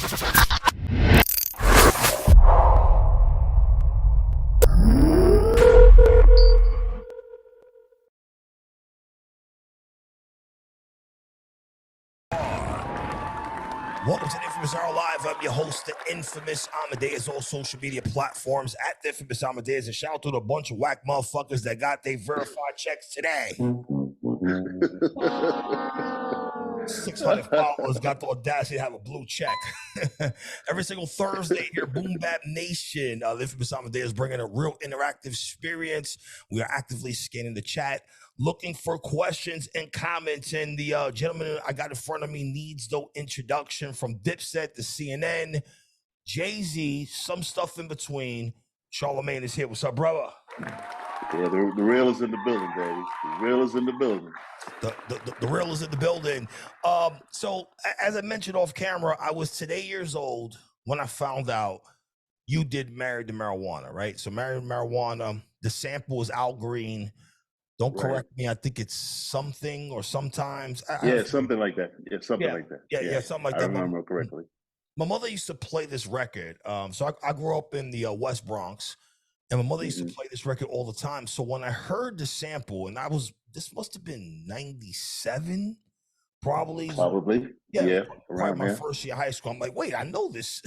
Welcome to the Infamous Hour Live. I'm your host, the Infamous Amadeuz, all social media platforms at the Infamous Amadeuz. And shout out to a bunch of whack motherfuckers that got their verified checks today. 600 followers got the audacity to have a blue check. Every single Thursday here, Boom Bap Nation. The Infamous Amadeuz bringing a real interactive experience. We are actively scanning the chat, looking for questions and comments. And the gentleman I got in front of me needs no introduction, from Dipset to CNN, Jay-Z, some stuff in between. Charlemagne is here. What's up, brother? Yeah, the real is in the building, baby. The real is in the building. The real is in the building. So as I mentioned off camera, I was today years old when I found out you did Married to Marijuana, right? So Married to Marijuana, the sample is Al Green. Don't correct me. I think it's something or sometimes. Something like that. Yeah, something like that. Yeah, something like that. I remember correctly. My mother used to play this record. So I grew up in the West Bronx, and my mother used to play this record all the time. So when I heard the sample, and this must have been 97, probably. Yeah. Probably my first year of high school. I'm like, wait, I know this.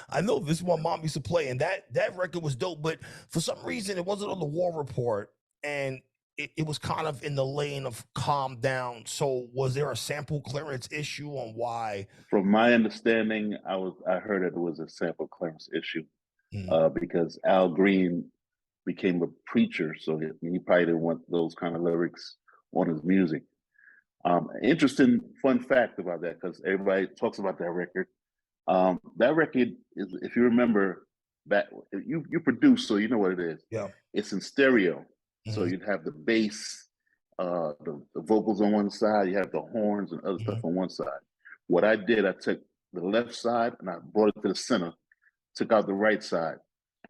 I know this one mom used to play, and that record was dope. But for some reason, it wasn't on the War Report, and it was kind of in the lane of Calm Down. So was there a sample clearance issue on why? From my understanding, I heard it was a sample clearance issue because Al Green became a preacher, so he probably didn't want those kind of lyrics on his music. Interesting fun fact about that, because everybody talks about that record. That record is, if you remember, that you produce, so you know what it is. Yeah, it's in stereo. So you'd have the bass, the vocals on one side, you have the horns and other stuff on one side. What I did, I took the left side and I brought it to the center, took out the right side,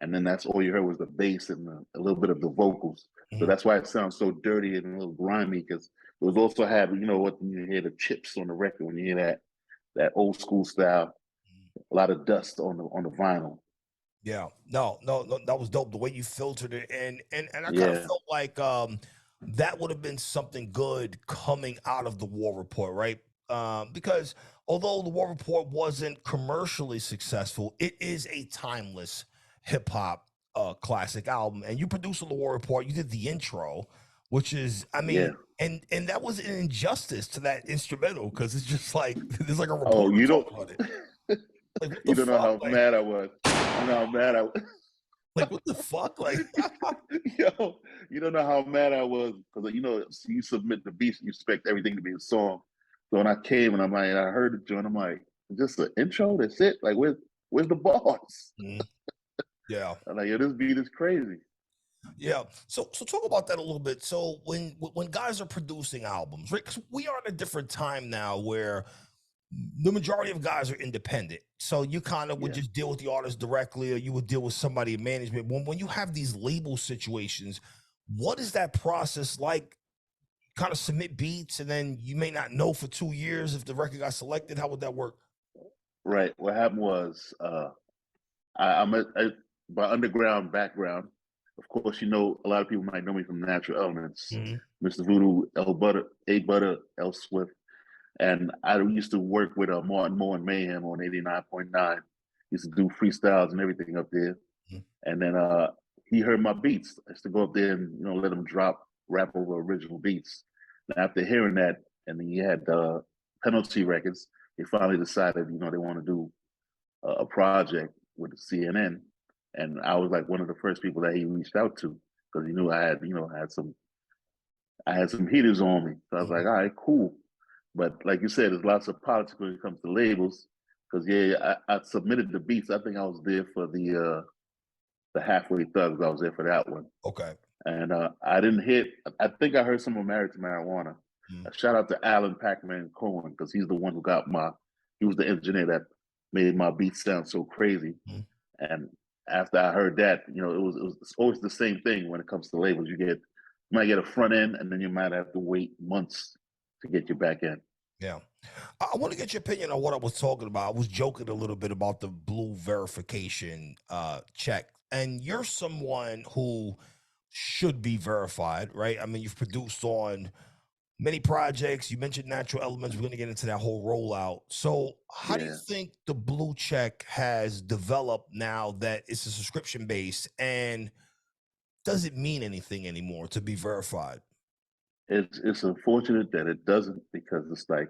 and then that's all you heard was the bass and a little bit of the vocals. So that's why it sounds so dirty and a little grimy, because it was also had, you know, what you hear the chips on the record, when you hear that old school style, a lot of dust on the vinyl. Yeah, no, that was dope. The way you filtered it, and I kind of felt like that would have been something good coming out of the War Report, right? Because although the War Report wasn't commercially successful, it is a timeless hip hop classic album. And you produced on the War Report. You did the intro, which is, I mean, and that was an injustice to that instrumental, because it's just like there's like a report on it. Like, you don't know how mad I was. You know how mad I was. Like, what the fuck? Like, yo, you don't know how mad I was, because, you know, you submit the beats, you expect everything to be a song. So when I came and I heard the joint, I'm like, just the intro? That's it? Like, where's the bars? Yeah. I'm like, yo, this beat is crazy. Yeah. So talk about that a little bit. So when guys are producing albums, right? Because we are in a different time now where the majority of guys are independent. So you kind of would just deal with the artist directly, or you would deal with somebody in management. When you have these label situations, what is that process like? Kind of submit beats, and then you may not know for 2 years if the record got selected. How would that work? Right. What happened was, I'm by underground background. Of course, you know, a lot of people might know me from Natural Elements, Mr. Voodoo, A Butter, L Swift. And I used to work with Martin Moore and Mayhem on 89.9. Used to do freestyles and everything up there. And then he heard my beats. I used to go up there and, you know, let him rap over original beats. And after hearing that, and then he had Penalty Records, they finally decided, you know, they want to do a project with CNN. And I was like one of the first people that he reached out to, because he knew I had some heaters on me. So I was like, all right, cool. But like you said, there's lots of politics when it comes to labels. Because I submitted the beats. I think I was there for the Halfway Thugs. I was there for that one. Okay. And I didn't hit. I think I heard some of Married to Marijuana. Shout out to Alan Pac-Man Cohen, because he's the one who he was the engineer that made my beats sound so crazy. And after I heard that, you know, it's always the same thing when it comes to labels. You might get a front end, and then you might have to wait months to get your back end. Yeah. I want to get your opinion on what I was talking about. I was joking a little bit about the blue verification check. And you're someone who should be verified, right? I mean, you've produced on many projects. You mentioned Natural Elements. We're going to get into that whole rollout. So, how do you Yeah, think the blue check has developed now that it's a subscription base? And does it mean anything anymore to be verified? it's unfortunate that it doesn't, because it's like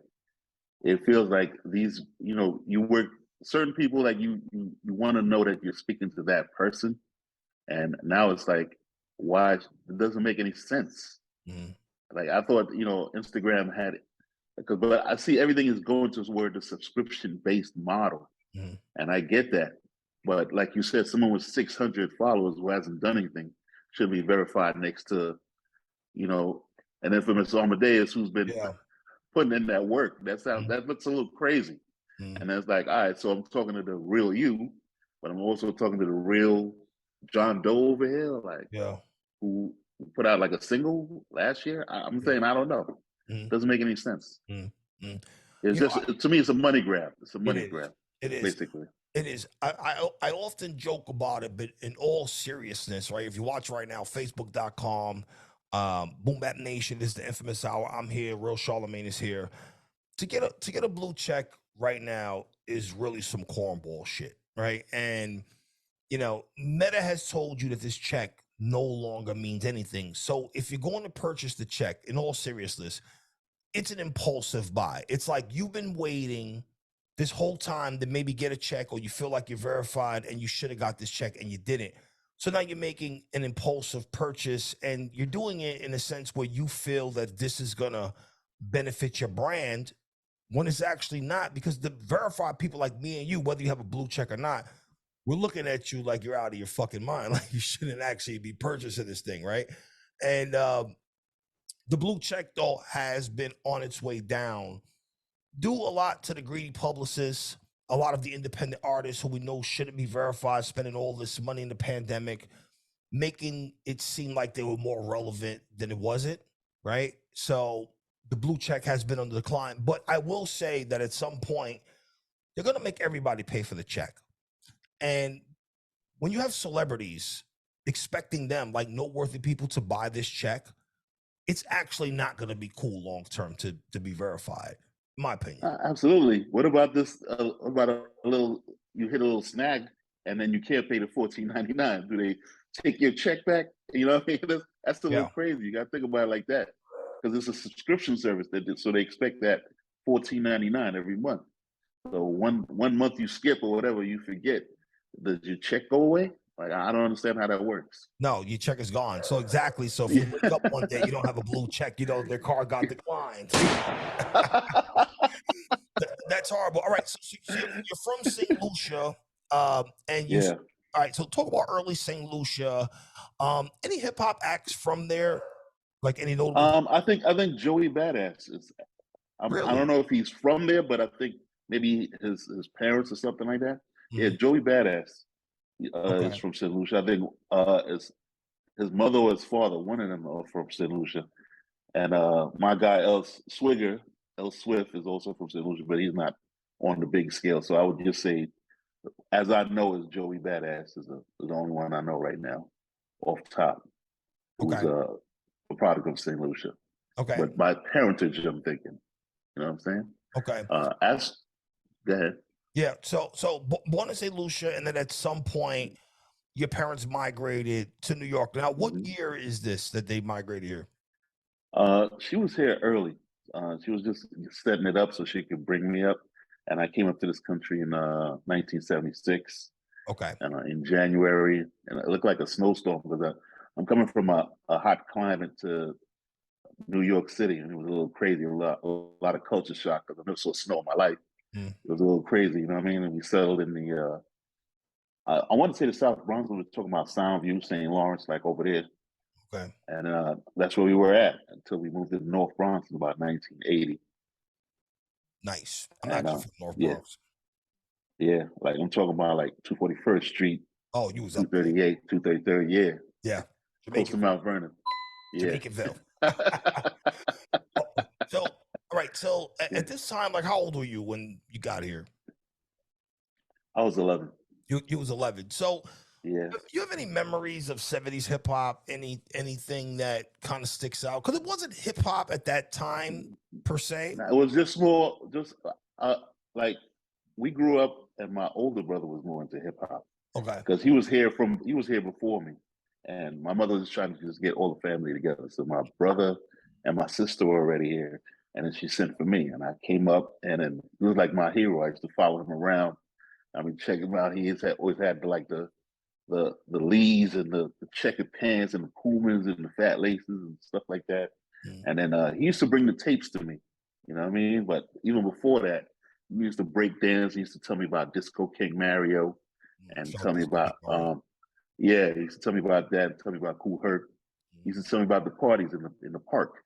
it feels like these, you work certain people, like you want to know that you're speaking to that person, and now it's like, why? It doesn't make any sense. Mm, Like I thought, Instagram had it, because but I see everything is going toward the subscription based model, mm, and I get that. But like you said, someone with 600 followers who hasn't done anything should be verified next to, you know, an infamous Amadeus who's been yeah. putting in that work. Mm, That looks a little crazy. mm, And then it's like, all right, so I'm talking to the real you, but I'm also talking to the real John Doe over here, like yeah. who put out like a single last year. I'm Yeah. saying I don't know. Mm, Doesn't make any sense. mm, mm. It's You know, just, to me, it's a money grab. It's a it money is. grab, It is. basically. It is. I often joke about it, but in all seriousness, right? If you watch right now, Facebook.com, Boom Bap Nation is the infamous hour. I'm here. Real Charlemagne is here. To get a blue check right now is really some cornball shit, right? And Meta has told you that this check no longer means anything. So if you're going to purchase the check, in all seriousness, it's an impulsive buy. It's like you've been waiting this whole time to maybe get a check, or you feel like you're verified and you should have got this check and you didn't. So now you're making an impulsive purchase, and you're doing it in a sense where you feel that this is going to benefit your brand, when it's actually not, because the verified people like me and you, whether you have a blue check or not, we're looking at you like you're out of your fucking mind. Like you shouldn't actually be purchasing this thing, right? And the blue check, though, has been on its way down. Do a lot to the greedy publicists, a lot of the independent artists who we know shouldn't be verified, spending all this money in the pandemic, making it seem like they were more relevant than it wasn't, right? So the blue check has been on the decline. But I will say that at some point, they're going to make everybody pay for the check. And when you have celebrities expecting them, like noteworthy people, to buy this check, it's actually not going to be cool long term to be verified, in my opinion. Absolutely. What about this? About a little, you hit a little snag, and then you can't pay the 14.99. Do they take your check back? You know what I mean? That's a little Yeah. crazy. You got to think about it like that, because it's a subscription service so they expect that 14.99 every month. So one month you skip or whatever, you forget. Does your check go away? Like I don't understand how that works. No, your check is gone. So exactly. So if you Yeah. wake up one day, you don't have a blue check, their card got declined. That's horrible. All right. So you're from St. Lucia. And you, Yeah. all right. So talk about early St. Lucia. Any hip hop acts from there? Like any notable people? I think Joey Badass is. I Really? don't know if he's from there, but I think maybe his parents or something like that. Yeah, Mhm. Joey Badass is Okay. from St. Lucia. I think is his mother or his father. One of them are from St. Lucia. And my guy El Swift is also from St. Lucia, but he's not on the big scale. So I would just say, as I know, is Joey Badass is the only one I know right now, off top, who's Okay. a product of St. Lucia. Okay. But by parentage, I'm thinking. You know what I'm saying? Okay. As Go ahead. Yeah. So born in St. Lucia, and then at some point, your parents migrated to New York. Now, what Mm-hmm. year is this that they migrated here? She was here early. She was just setting it up so she could bring me up, and I came up to this country in 1976, Okay. and in January, and it looked like a snowstorm because I'm coming from a hot climate to New York City, and it was a little crazy, a lot of culture shock because I never saw snow in my life. Mm, It was a little crazy, you know what I mean? And we settled in I want to say the South Bronx. We were talking about Soundview, St. Lawrence, like over there. okay. And that's where we were at until we moved to the North Bronx in about 1980. Nice. I'm And actually from North yeah, Bronx. yeah, like I'm talking about like 241st Street, Oh, you was up there. 238, 233rd. Yeah, Yeah. close to Jamaicanville. Mount Vernon. Yeah. Jamaicanville. So, all Right. So Yeah. at this time, like, how old were you when you got here? I was 11. You was 11. So Yeah. you have any memories of 70s hip hop? Anything that kind of sticks out? Because it wasn't hip hop at that time per se. Now, it was just more, just like we grew up, and my older brother was more into hip hop Okay. because he was here before me, and my mother was trying to just get all the family together. So my brother and my sister were already here, and then she sent for me, and I came up, and then it was like my hero. I used to follow him around. I mean, check him out. Always had like the Lees and the checkered pants and the Pumas and the fat laces and stuff like that. Mm, And then he used to bring the tapes to me. You know what I mean? But even before that, he used to break dance. He used to tell me about Disco King Mario and shout tell out me to King about Mario. yeah, he used to tell me about that, tell me about Cool Herc. He Mm, used to tell me about the parties in the park.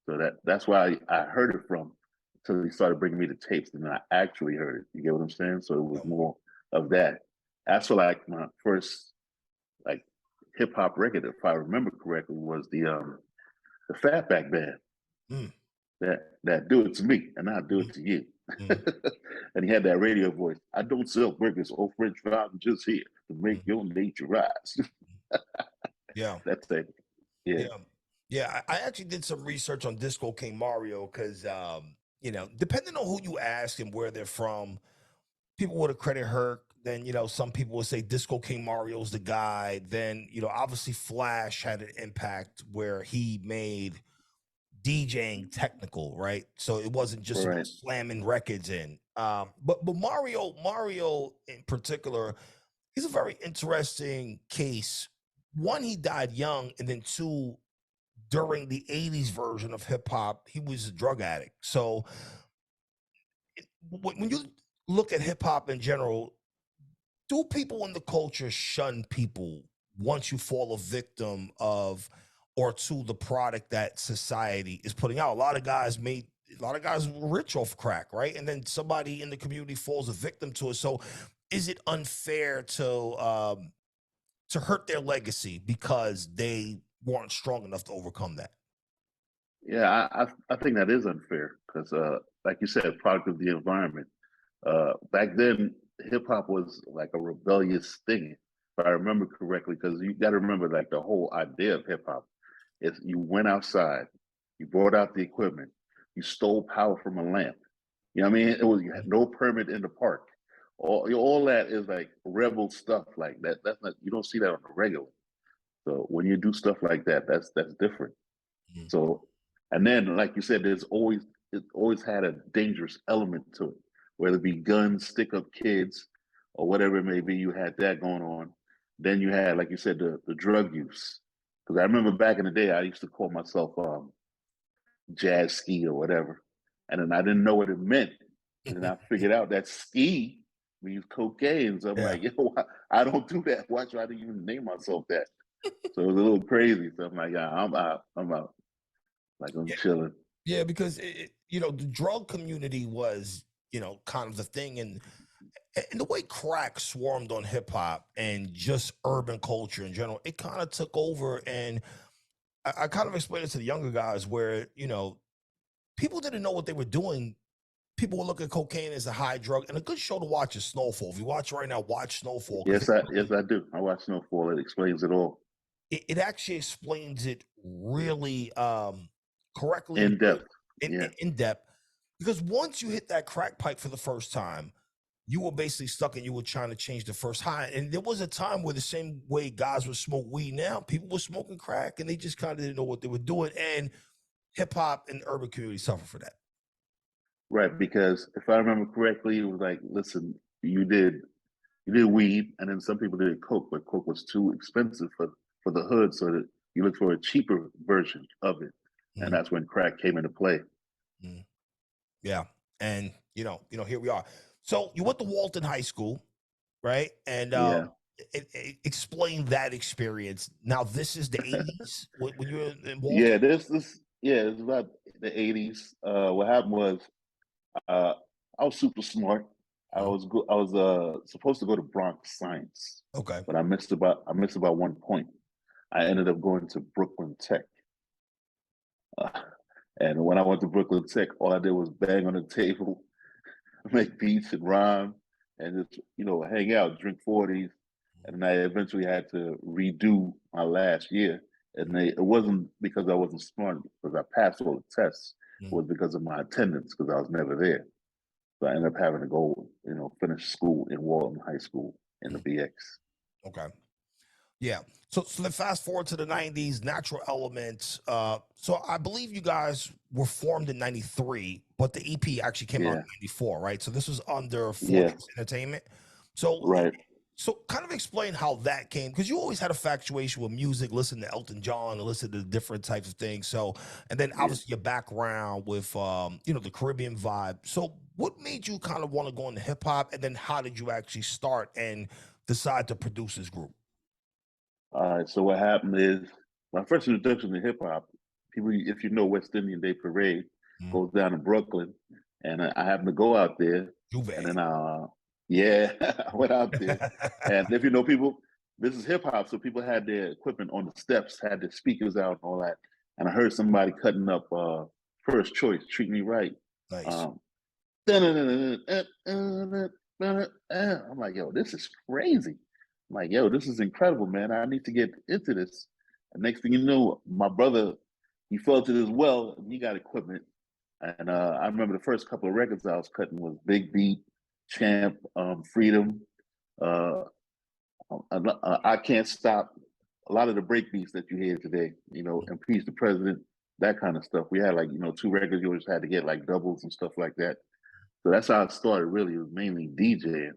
So that's why I heard it from until he started bringing me the tapes, and then I actually heard it. You get what I'm saying? So it was no, more of that. That's what like my first like hip hop record, if I remember correctly, was the Fatback Band. mm, That do it to me and I'll do mm, it to you. mm, And he had that radio voice. I don't sell burgers or French fries, I'm just here to make mm. your nature rise. Yeah. That's it. Yeah. Yeah. Yeah. I actually did some research on Disco King Mario because, depending on who you ask and where they're from, people would have credit Herc. Then, some people would say Disco King Mario's the guy. Then, obviously Flash had an impact where he made DJing technical, right? So it wasn't just about Right. slamming records in. But Mario in particular, he's a very interesting case. One, he died young, and then two, during the 80s version of hip hop, he was a drug addict. So when you look at hip hop in general, do people in the culture shun people once you fall a victim of or to the product that society is putting out? A lot of guys were rich off crack, right? And then somebody in the community falls a victim to it. So is it unfair to hurt their legacy because they weren't strong enough to overcome that? Yeah, I think that is unfair because, like you said, product of the environment. Back then, hip hop was like a rebellious thing, if I remember correctly. Because you got to remember, like the whole idea of hip hop is you went outside, you brought out the equipment, you stole power from a lamp. You know what I mean? It was you had no permit in the park. All that is like rebel stuff like that. That's not you don't see that on the regular. So when you do stuff like that, that's different. Mhm. So, and then, like you said, it always had a dangerous element to it, whether it be guns, stick up kids, or whatever it may be. You had that going on. Then you had, like you said, the drug use. Because I remember back in the day, I used to call myself jazz ski or whatever, and then I didn't know what it meant, and then I figured out that ski means cocaine. So I'm Yeah. like, I don't do that. Why try to even name myself that? So it was a little crazy. So I'm like, yeah, I'm out. I'm out. Like I'm Yeah. chilling. Yeah, because the drug community was, kind of the thing, and the way crack swarmed on hip hop and just urban culture in general, it kind of took over. And I kind of explained it to the younger guys where, people didn't know what they were doing. People would look at cocaine as a high drug, and a good show to watch is Snowfall. If you watch right now, watch Snowfall because Yes, I do. I watch Snowfall. It explains it all it actually explains it really correctly and in good depth. Yeah, in depth. Because once you hit that crack pipe for the first time, you were basically stuck and you were trying to change the first high. And there was a time where the same way guys would smoke weed now, people were smoking crack and they just kind of didn't know what they were doing. And hip hop and urban community suffer for that. right. Because if I remember correctly, it was like, listen, you did weed, and then some people did coke, but coke was too expensive for the hood, so that you look for a cheaper version of it, and Mm, that's when crack came into play. mm, yeah. And here we are. So you went to Walton High School, right? And Yeah, explain that experience. Now, this is the 80s when you were in yeah. Walton? Yeah, it's about the '80s. What happened was Uh, I was super smart. Mm, I was supposed to go to Bronx Science, okay. but I missed about 1 point. I ended up going to Brooklyn Tech, uh, And when I went to Brooklyn Tech, all I did was bang on the table, make beats and rhyme, and just hang out, drink 40s. And I eventually had to redo my last year, and it wasn't because I wasn't smart, because I passed all the tests. It was because of my attendance, because I was never there. So I ended up having to go, finish school in Walton High School in the BX. Okay. Yeah. So then fast forward to the 90s, Natural Elements. So I believe you guys were formed in 93, but the EP actually came out in Yeah, 94, right? So this was under yeah, Fortress Entertainment. So right. so kind of explain how that came, because you always had a factuation with music, listen to Elton John and listen to different types of things. So, and then Yeah. obviously your background with the Caribbean vibe. So what made you kind of want to go into hip hop, and then how did you actually start and decide to produce this group? All right. So what happened is my first introduction to hip hop. People, if you know West Indian Day Parade, Mm. goes down in Brooklyn, and I happened to go out there, and Juve. then yeah, I went out there, and if you know people, this is hip hop, so people had their equipment on the steps, had their speakers out, and all that, and I heard somebody cutting up First Choice, Treat Me Right. Nice. Um, I'm like, yo, this is crazy. I'm like, yo, this is incredible, man. I need to get into this. And next thing you know, my brother, he felt it as well, and he got equipment. And I remember the first couple of records I was cutting was Big Beat, Champ, Freedom, uh, I Can't Stop. A lot of the break beats that you hear today, Impeach the President, that kind of stuff. We had like, two records you always had to get like doubles and stuff like that. So that's how it started. Really, it was mainly DJing,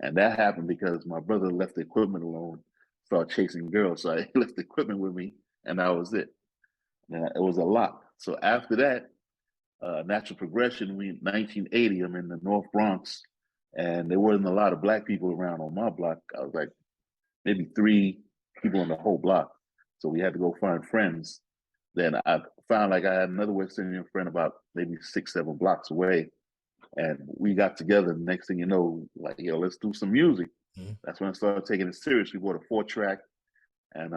and that happened because my brother left the equipment alone, started chasing girls. So I left the equipment with me, and that was it. And it was a lot. So after that, natural progression. We 1980. I'm in the North Bronx, and there wasn't a lot of black people around on my block. I was like maybe three people on the whole block. So we had to go find friends. Then I found like I had another West Indian friend about maybe 6, 7 blocks away, and we got together. Next thing you know, like, yo, let's do some music. Mm. That's when I started taking it serious. We bought a 4-track, and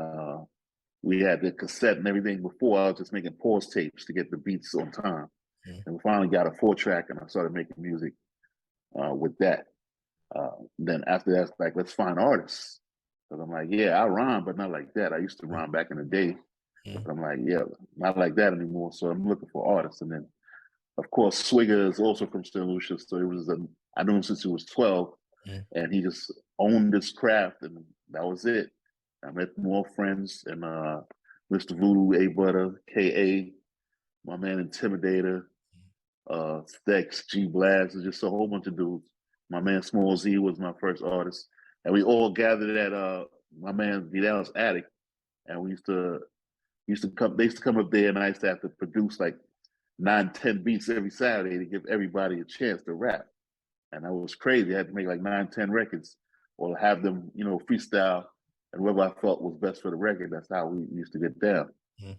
we had the cassette and everything. Before, I was just making pause tapes to get the beats on time. Mm. And we finally got a 4-track, and I started making music with that. Then after that, it's like, let's find artists. Because I'm like, yeah, I rhyme, but not like that. I used to rhyme back in the day. But Mm. I'm like, yeah, not like that anymore. So I'm looking for artists. And then of course, Swigger is also from St. Lucia, so I knew him since he was 12, Mm. and he just owned this craft, and that was it. I met more friends, and Mr. Voodoo, A Butter, K.A., my man Intimidator, Stex, G Blast, just a whole bunch of dudes. My man Small Z was my first artist, and we all gathered at my man Vidal's attic, and we used to come. They used to come up there, and I used to have to produce like 9, 10 beats every Saturday to give everybody a chance to rap. And that was crazy. I had to make like 9, 10 records or have them, freestyle. And whatever I felt was best for the record, that's how we used to get down. Mm.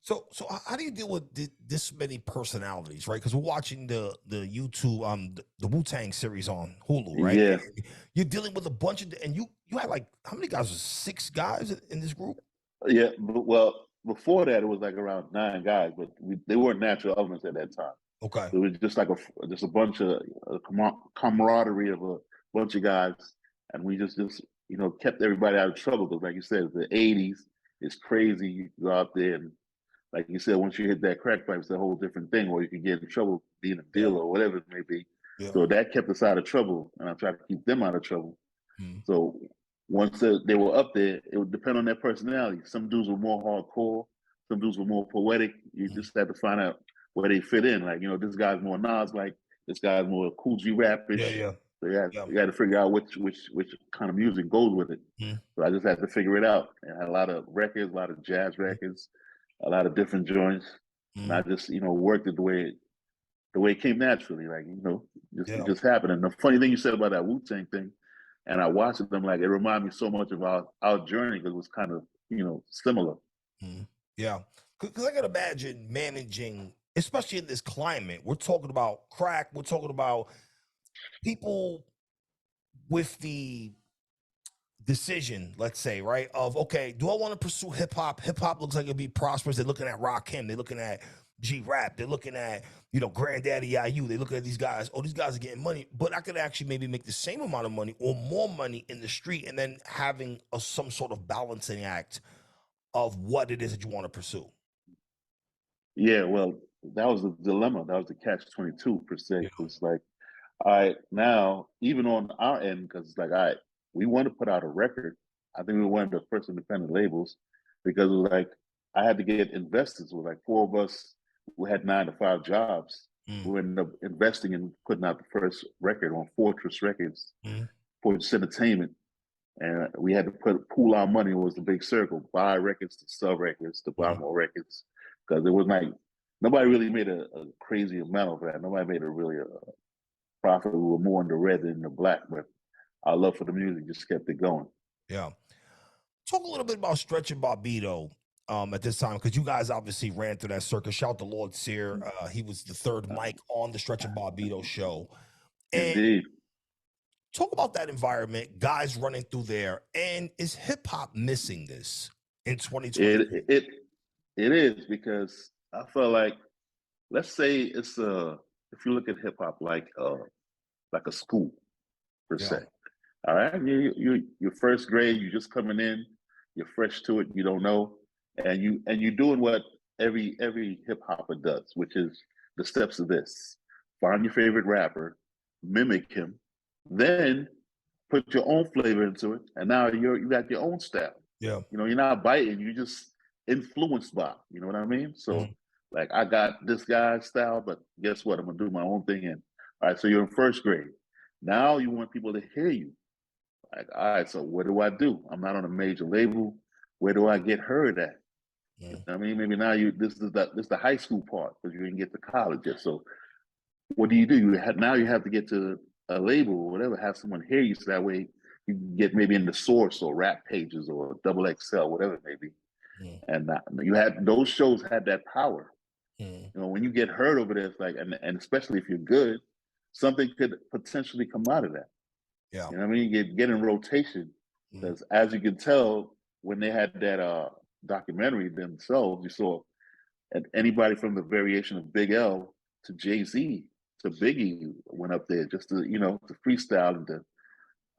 So how do you deal with this many personalities, right? Because we're watching the YouTube the Wu Tang series on Hulu, right? Yeah, And you're dealing with a bunch of, and you had like how many guys? Was 6 guys in this group? yeah. But, well, before that, it was like around 9 guys, but they weren't natural elements at that time. Okay. It was just like just a bunch of camaraderie of a bunch of guys, and we just kept everybody out of trouble. Because like you said, the '80s is crazy. You go out there and like you said, once you hit that crack pipe, it's a whole different thing, or you can get in trouble being a Yeah. dealer or whatever it may be. Yeah. So that kept us out of trouble, and I tried to keep them out of trouble. Mm. So once they were up there, it would depend on their personality. Some dudes were more hardcore, some dudes were more poetic. You Mm. just had to find out where they fit in. Like, this guy's more Nas like, this guy's more Cool G Yeah. rapish. Yeah. So Yeah. you had to figure out which kind of music goes with it. Mm. So I just had to figure it out. And I had a lot of records, a lot of jazz records, a lot of different joints. And I Mm. just, worked it the way it came naturally, like it Yeah. just happened. And the funny thing you said about that Wu Tang thing, and I watched it, I'm like, it reminded me so much of our journey because it was kind of similar. Mm. Yeah. Because I can imagine managing, especially in this climate. We're talking about crack. We're talking about people with the decision, let's say, right? Of okay, do I want to pursue hip hop? Hip hop looks like it'll be prosperous. They're looking at Rakim, they're looking at G Rap. They're looking at, you know, Granddaddy IU. They look at these guys. Oh, these guys are getting money, but I could actually maybe make the same amount of money or more money in the street, and then having some sort of balancing act of what it is that you want to pursue. Yeah, well, that was the dilemma. That was the catch-22 per se. Yeah. Because like, all right, now even on our end, because it's like, all right, we want to put out a record. I think we were one of the first independent labels because it was like I had to get investors. With like four of us who had 9 to 5 jobs. We ended up investing in putting out the first record on Fortress Records, Fortress Entertainment, and we had to pool our money. It was the big circle: buy records, to sell records, to buy more records, because it was like nobody really made a crazy amount of that. Nobody made a profit. We were more in the red than the black, but our love for the music just kept it going. Yeah. Talk a little bit about Stretch and Barbito at this time, because you guys obviously ran through that circus. Shout to Lord Sear. He was the third mic on the Stretch and Barbito show. And Indeed. talk about that environment, guys running through there. And is hip hop missing this in 2020? It is, because I felt like, let's say it's if you look at hip hop like a school per Yeah. se. All right, you're first grade, you're just coming in, you're fresh to it, you don't know, and you're doing what every hip hopper does, which is the steps of this: find your favorite rapper, mimic him, then put your own flavor into it, and now you got your own style. Yeah. You know, you're not biting, you're just influenced by. You know what I mean? So, like, I got this guy's style, but guess what? I'm gonna do my own thing. And all right, so you're in first grade. Now you want people to hear you. Like, all right, so what do I do? I'm not on a major label. Where do I get heard at? You know what I mean? Maybe now this is the high school part, because you didn't get to college yet. So what do? Now you have to get to a label or whatever, have someone hear you, so that way you can get maybe in the source or rap pages or double XL, whatever it may be. And you had those shows had that power. You know, when you get heard over there, it's like, and especially if you're good, something could potentially come out of that. Yeah. You know what I mean? You get in rotation, because as you can tell, when they had that documentary themselves, you saw anybody from the variation of Big L to Jay-Z to Biggie went up there just to freestyle and to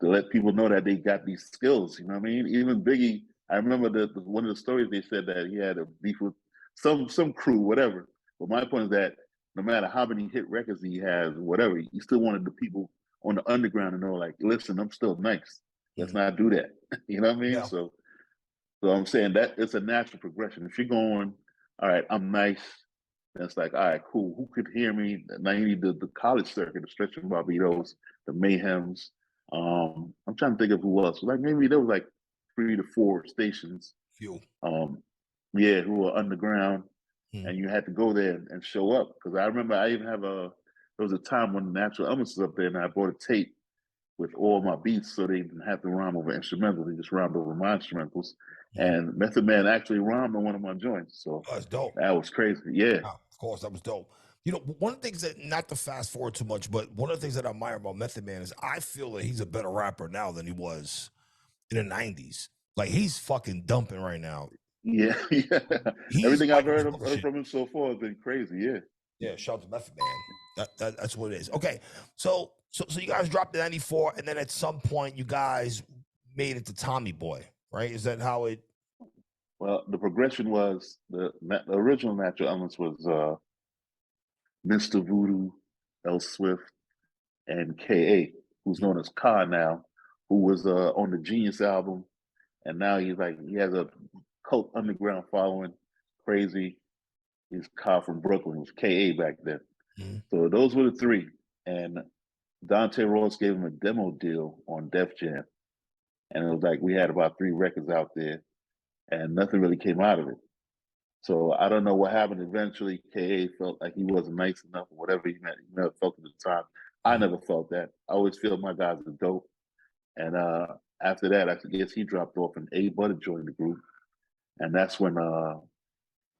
let people know that they got these skills. You know what I mean? Even Biggie, I remember one of the stories, they said that he had a beef with some crew, whatever. But my point is that no matter how many hit records he has, whatever, he still wanted the people on the underground to know, like, listen, I'm still nice. Let's not do that. You know what I mean? Yeah. So I'm saying that it's a natural progression. If you're going, all right, I'm nice, then it's like, all right, cool. Who could hear me? Now you need the college circuit, the Stretch and Barbados, the Mayhems. I'm trying to think of who else. Like, maybe there was like 3 to 4 stations. Few. Yeah, who were underground, and you had to go there and show up. Because I remember I even there was a time when Natural Elements was up there, and I bought a tape with all my beats, so they didn't have to rhyme over instrumentals. They just rhymed over my instrumentals. And Method Man actually rhymed on one of my joints. So that's dope. that was crazy. Yeah. Of course, that was dope. You know, one of the things that, not to fast forward too much, but one of the things that I admire about Method Man is I feel that he's a better rapper now than he was in the 90s. Like, he's fucking dumping right now. Yeah, yeah. He's Everything I've heard shit. from him so far has been crazy. Yeah. Yeah, shout out to Method Man. That's what it is. Okay, so you guys dropped the 94, and then at some point you guys made it to Tommy Boy, right? Is that how it? Well, the progression was the original Natural Elements was Mr. Voodoo, L Swift, and Ka, who's known as Ka now, who was on the Genius album, and now he has a cult underground following, crazy. He's Ka from Brooklyn. He was Ka back then. So those were the three, and Dante Ross gave him a demo deal on Def Jam, and it was like we had about 3 records out there, and nothing really came out of it. So I don't know what happened. Eventually, Ka felt like he wasn't nice enough, or whatever he meant. He never felt at the time. I never felt that. I always feel my guys are dope. And after that, I guess he dropped off, and A Butter joined the group, and that's when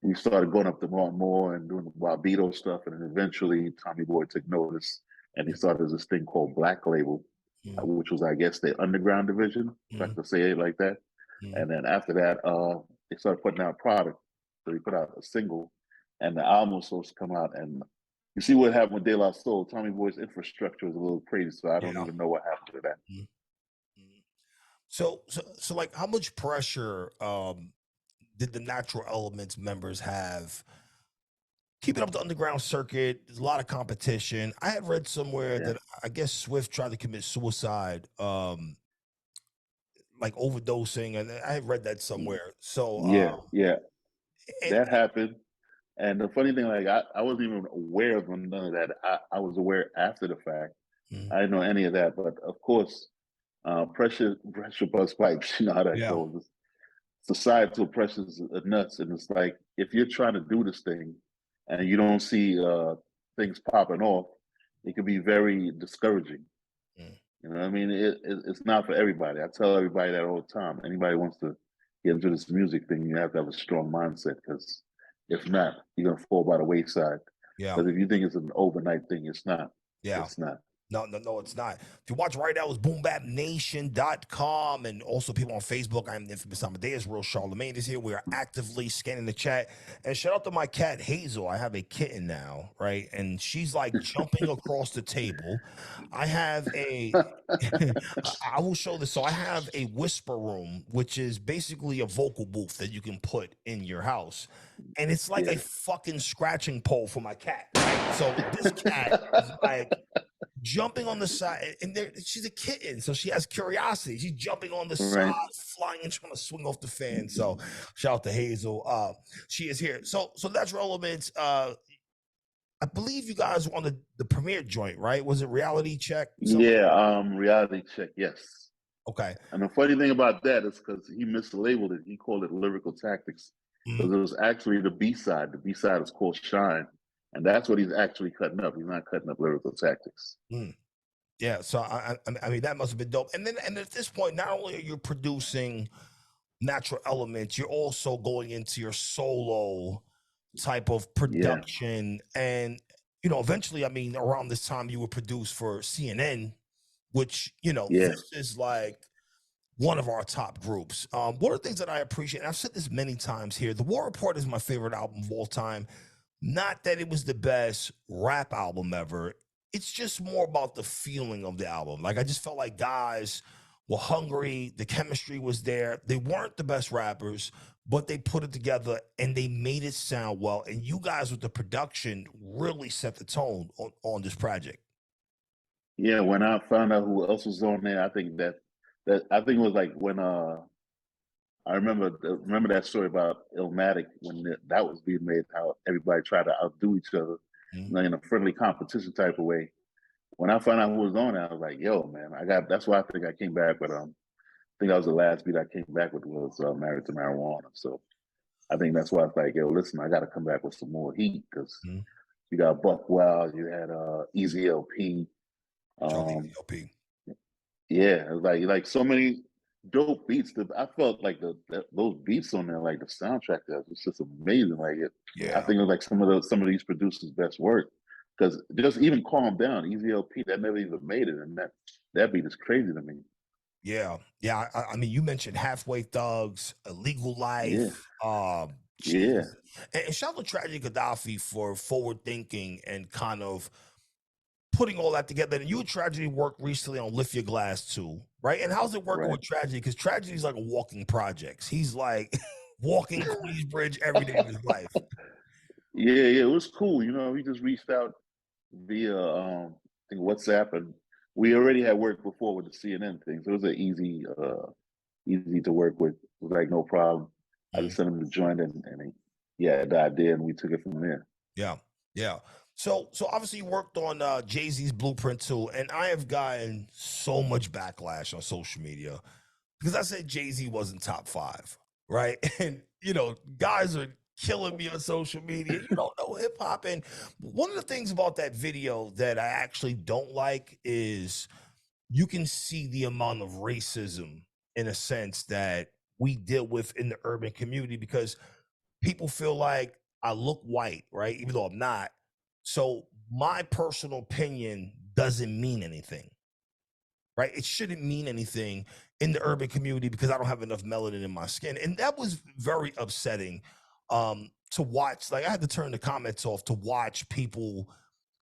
we started going up to more and doing the Barbito stuff, and then eventually Tommy Boy took notice, and he started this thing called Black Label, which was, I guess, the underground division, if I could say it like that. And then after that, they started putting out product. So he put out a single, and the album was supposed to come out, and you see what happened with De La Soul. Tommy Boy's infrastructure was a little crazy, so I don't Yeah. even know what happened to that. Mm-hmm. So like how much pressure did the Natural Elements members have keeping up the underground circuit? There's a lot of competition. I had read somewhere Yeah, that I guess Swift tried to commit suicide, like overdosing, and I had read that somewhere. So yeah, and that happened. And the funny thing, like I wasn't even aware of none of that. I was aware after the fact. mm, I didn't know any of that, but of course, pressure bust pipes. You know how that yeah, goes. Societal pressures are nuts, and it's like if you're trying to do this thing and you don't see things popping off, it can be very discouraging. mm, You know what I mean? It's not for everybody. I tell everybody that all the time. Anybody wants to get into this music thing, you have to have a strong mindset, because if not, you're gonna fall by the wayside. yeah, Because if you think it's an overnight thing, it's not. yeah. It's not. No, it's not. If you watch right now, it's boombapnation.com and also people on Facebook. I'm Infamous Amadeuz. Real Charlemagne is here. We are actively scanning the chat. And shout out to my cat, Hazel. I have a kitten now, right? And she's like jumping across the table. I have a, I will show this. So I have a whisper room, which is basically a vocal booth that you can put in your house. And it's like a Yeah. fucking scratching pole for my cat, right? So this cat is like, jumping on the side, and there she's a kitten, so she has curiosity. She's jumping on the side, Right. flying and trying to swing off the fan. So shout out to Hazel. She is here. So that's relevant. I believe you guys were on the premiere joint, right? Was it Reality Check? Something like Yeah. Reality check. Yes. that? Okay. And the funny thing about that is because he mislabeled it. He called it Lyrical Tactics, Mhm. because it was actually the B side. The B side is called Shine, and that's what he's actually cutting up. He's not cutting up Lyrical Tactics. Mm. Yeah. So I mean that must have been dope. And at this point, not only are you producing Natural Elements, you're also going into your solo type of Yeah. production. And, eventually, I mean, around this time, you were produced for CNN, which, Yeah. this is like one of our top groups. One of the things that I appreciate, and I've said this many times here, The War Report is my favorite album of all time. Not that it was the best rap album ever. It's just more about the feeling of the album. Like I just felt like guys were hungry, the chemistry was there. They weren't the best rappers, but they put it together and they made it sound well. And you guys with the production really set the tone on this project. Yeah. When I found out who else was on there, I think that I think it was like when I remember that story about Illmatic when that was being made, how everybody tried to outdo each other, Mhm. like in a friendly competition type of way. When I found out who was on it, I was like, "Yo, man, I got." That's why I think I came back with I think that was the last beat I came back with was "Married to Marijuana." So I think that's why it's like, "Yo, listen, I got to come back with some more heat," because Mhm. you got Buck Wild, you had Easy LP. Shout out to Um, EZLP. yeah, like so many dope beats. That I felt like those beats on there, like the soundtrack, that was just amazing. Like I Yeah. think it was like some of these producers' best work. Because just even Calm Down, Easy LP, that never even made it, and that beat is crazy to me. Yeah. Yeah. I mean, you mentioned Halfway Thugs, Illegal Yeah, Life, yeah, jeez. And shout out to Tragic Gaddafi for forward thinking and kind of putting all that together. And you and Tragedy worked recently on Lift Your Glass too, right? And how's it working right. with Tragedy? Because Tragedy is like a walking project. He's like walking Queensbridge every day of his life. Yeah, it was cool. You know, we just reached out via I think WhatsApp, and we already had worked before with the CNN thing, so it was an easy to work with. It was like no problem. I Mm, just sent him to join, yeah, the idea, and we took it from there. yeah. Yeah. So obviously you worked on Jay-Z's Blueprint too. And I have gotten so much backlash on social media because I said Jay-Z wasn't top five, right? And guys are killing me on social media. You don't know hip hop. And one of the things about that video that I actually don't like is you can see the amount of racism in a sense that we deal with in the urban community because people feel like I look white, right? Even though I'm not. So my personal opinion doesn't mean anything, right? It shouldn't mean anything in the urban community because I don't have enough melanin in my skin. And that was very upsetting. to watch. Like I had to turn the comments off to watch people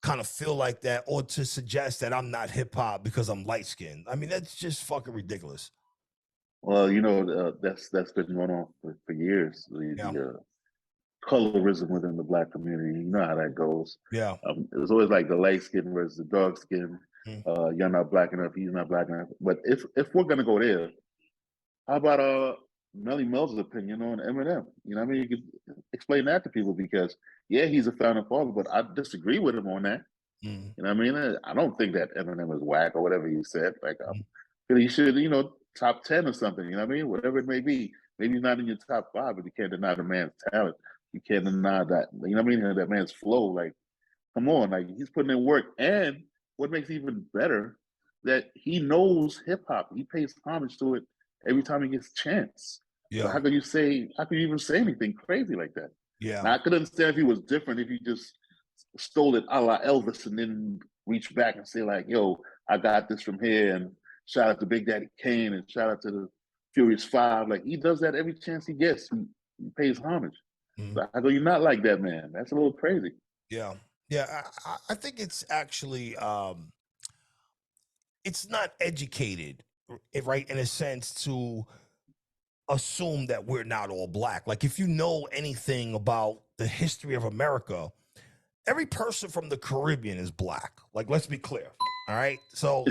kind of feel like that, or to suggest that I'm not hip hop because I'm light skinned. I mean, that's just fucking ridiculous. Well, that's been going on for years. Yeah. The colorism within the black community. You know how that goes. Yeah. It's always like the light skin versus the dark skin. Mm. You're not black enough. He's not black enough. But if we're gonna go there, how about Melly Mel's opinion on Eminem? You know what I mean? You could explain that to people because yeah, he's a founding father, but I disagree with him on that. Mm. You know what I mean? I don't think that Eminem is whack or whatever he said. Like, Mm. he should, top 10 or something. You know what I mean? Whatever it may be. Maybe he's not in your top 5, but you can't deny the man's talent. You can't deny that. You know what I mean? That man's flow. Like, come on, like he's putting in work. And what makes it even better, that he knows hip hop. He pays homage to it every time he gets a chance. Yeah. So how can you even say anything crazy like that? Yeah. Now I could understand if he was different, if he just stole it a la Elvis and then reach back and say like, yo, I got this from here, and shout out to Big Daddy Kane and shout out to the Furious Five. Like he does that every chance he gets. He pays homage. Mm. So how go you not like that, man? That's a little crazy. Yeah. Yeah. I think it's actually it's not educated, right, in a sense, to assume that we're not all black. Like if you know anything about the history of America, every person from the Caribbean is black. Like, let's be clear. All right. So,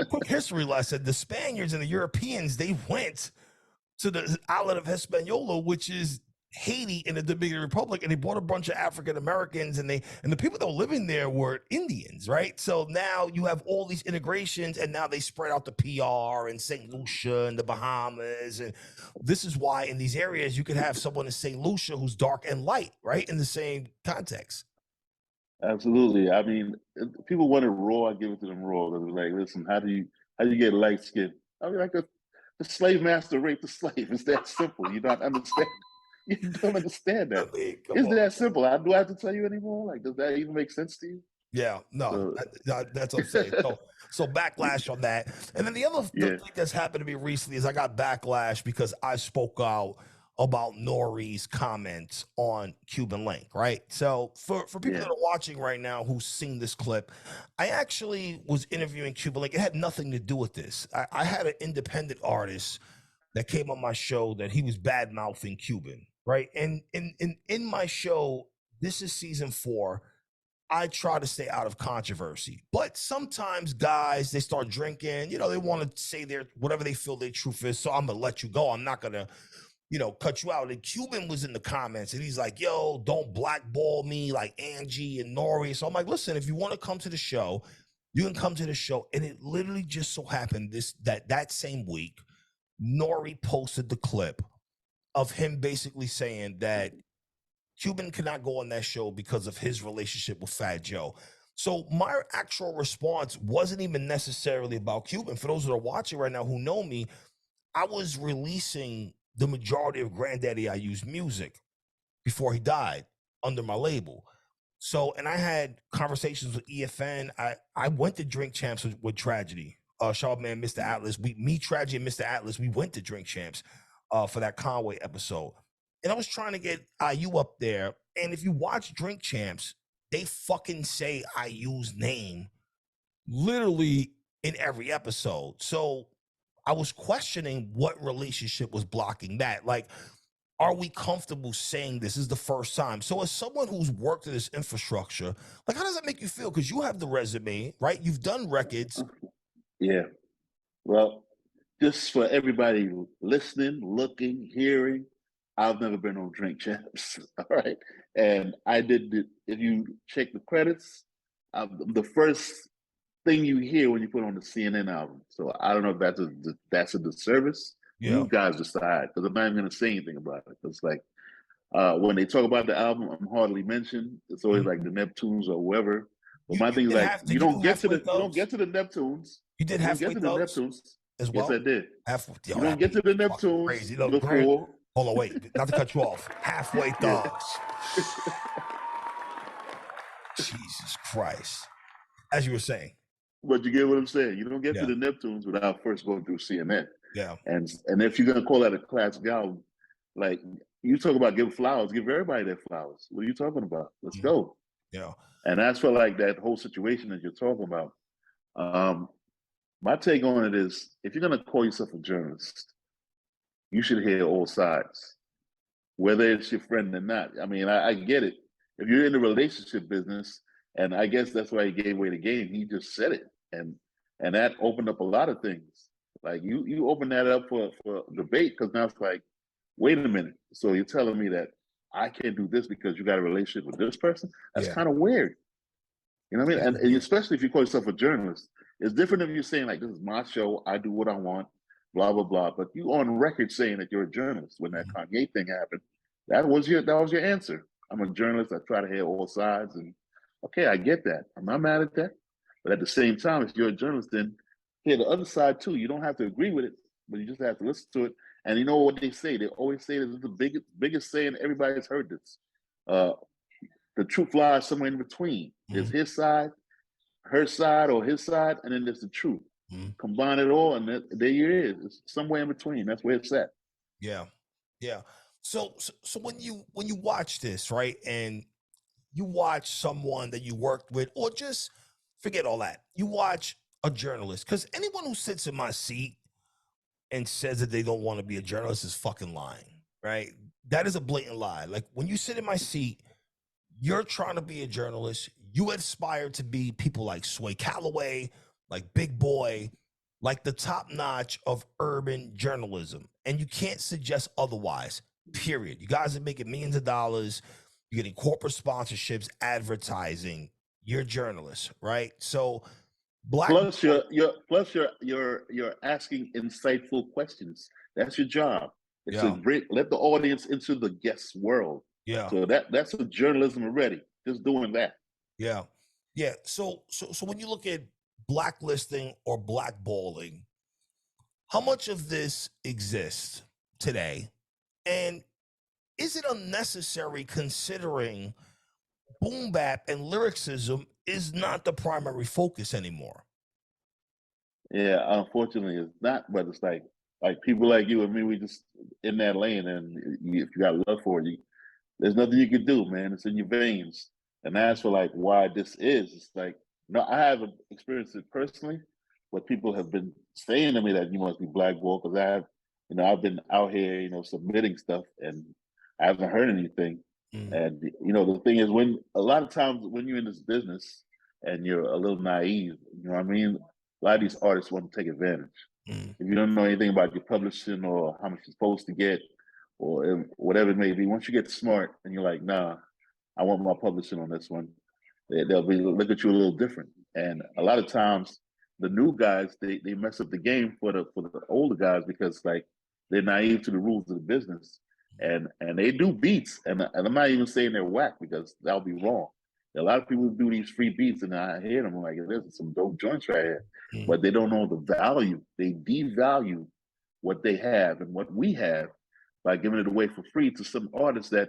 quick history lesson. The Spaniards and the Europeans, they went to the island of Hispaniola, which is Haiti in the Dominican Republic, and they brought a bunch of African Americans, and the people that were living there were Indians, right? So now you have all these integrations, and now they spread out to PR and St. Lucia and the Bahamas, and this is why in these areas you could have someone in St. Lucia who's dark and light, right, in the same context. Absolutely. I mean, if people want it raw, I give it to them raw. Because like, listen, how do you get light skin? I mean, like the slave master raped the slave. It's that simple. You don't understand. You don't understand that. I mean, It's that simple. Do I have to tell you anymore? Like, does that even make sense to you? Yeah, no, that's what I'm saying. So backlash on that, and then the other thing that's happened to me recently is I got backlash because I spoke out about Nori's comments on Cuban Link, right? So for people that are watching right now who've seen this clip, I actually was interviewing Cuban Link. It had nothing to do with this. I had an independent artist that came on my show that he was bad mouthing Cuban, right? And in my show, this is season 4. I try to stay out of controversy, but sometimes guys, they start drinking, they want to say their whatever they feel their truth is. So I'm gonna let you go. I'm not gonna, cut you out. And Cuban was in the comments and he's like, yo, don't blackball me like Angie and Nori. So I'm like, listen, if you want to come to the show, you can come to the show. And it literally just so happened that same week, Nori posted the clip of him basically saying that Cuban cannot go on that show because of his relationship with Fat Joe. So my actual response wasn't even necessarily about Cuban. For those that are watching right now who know me, I was releasing the majority of Granddaddy IU's music before he died under my label. So, and I had conversations with EFN. I went to Drink Champs with Tragedy, Charlemagne, Mr. Atlas. Me, Tragedy, and Mr. Atlas, we went to Drink Champs for that Conway episode. And I was trying to get IU up there. And if you watch Drink Champs, they fucking say IU's name literally in every episode. So I was questioning what relationship was blocking that. Like, are we comfortable saying this is the first time? So as someone who's worked in this infrastructure, like, how does that make you feel? Because you have the resume, right? You've done records. Yeah. Well, just for everybody listening, looking, hearing, I've never been on Drink Champs. All right. And I did, if you check the credits, the first thing you hear when you put on the CNN album. So I don't know if that's a disservice. Yeah. You guys decide, because I'm not even going to say anything about it. It's like when they talk about the album, I'm hardly mentioned. It's always like the Neptunes or whoever. But my thing is like, you don't get to the Neptunes. You did halfway thugs as well? Yes, I did. You don't get to the Neptunes crazy. before. Hold on, wait. Not to cut you off. Halfway thugs. Jesus Christ. As you were saying. But you get what I'm saying. You don't get to the Neptunes without first going through CNN. Yeah. And if you're going to call that a classic album, Like you talk about give flowers, give everybody their flowers. What are you talking about? Let's go. Yeah. And that's for like that whole situation that you're talking about. Um, my take on it is if you're gonna call yourself a journalist, you should hear all sides, whether it's your friend or not. I mean, I get it. If you're in the relationship business, and I guess that's why he gave away the game, he just said it. And that opened up a lot of things. Like you open that up for debate because now it's like, wait a minute. So you're telling me that I can't do this because you got a relationship with this person? That's Yeah. kind of weird. You know what I mean? It is And weird. especially if you call yourself a journalist, it's different if you're saying like, "This is my show. I do what I want." Blah blah blah. But you on record saying that you're a journalist when that Mhm. Kanye thing happened. That was your answer. I'm a journalist. I try to hear all sides, and okay, I get that. I'm not mad at that. But at the same time, if you're a journalist, then hear the other side too. You don't have to agree with it, but you just have to listen to it. And you know what they say? They always say this is the biggest saying. Everybody's heard this. Uh, the truth lies somewhere in between. There's Mhm. his side, her side, or his side, and then there's the truth. Mhm. Combine it all, and there you is. It's somewhere in between. That's where it's at. Yeah. Yeah. So when you watch this, right, and you watch someone that you worked with, or just forget all that, you watch a journalist, because anyone who sits in my seat and says that they don't want to be a journalist is fucking lying, right? That is a blatant lie. Like when you sit in my seat, you're trying to be a journalist. You aspire to be people like Sway Calloway, like Big Boy, like the top notch of urban journalism. And you can't suggest otherwise, period. You guys are making millions of dollars. You're getting corporate sponsorships, advertising. You're journalists, right? So, Plus, blackballing, you're asking insightful questions. That's your job. It's yeah, to let the audience into the guest world. yeah, So that's a journalism already. Just doing that. yeah, yeah. So when you look at blacklisting or blackballing, how much of this exists today? And is it unnecessary considering boom bap and lyricism is not the primary focus anymore? Yeah, unfortunately, it's not. But it's like people like you and me. We just in that lane, and if you got love for it, there's nothing you can do, man. It's in your veins. And that's for like why this is. It's like, no, I haven't experienced it personally, but people have been saying to me that you must be blackballed because I've been out here, submitting stuff and I haven't heard anything. Mm, And the thing is when a lot of times when you're in this business and you're a little naive, you know what I mean? A lot of these artists want to take advantage. mm, If you don't know anything about your publishing or how much you're supposed to get, or whatever it may be. Once you get smart and you're like, nah, I want my publishing on this one, they'll be look at you a little different. And a lot of times, the new guys they mess up the game for the older guys because like they're naive to the rules of the business, and they do beats, and I'm not even saying they're whack because that'll be wrong. A lot of people do these free beats, and I hear them I'm like, there's some dope joints right here, mm, but they don't know the value. They devalue what they have and what we have by giving it away for free to some artists that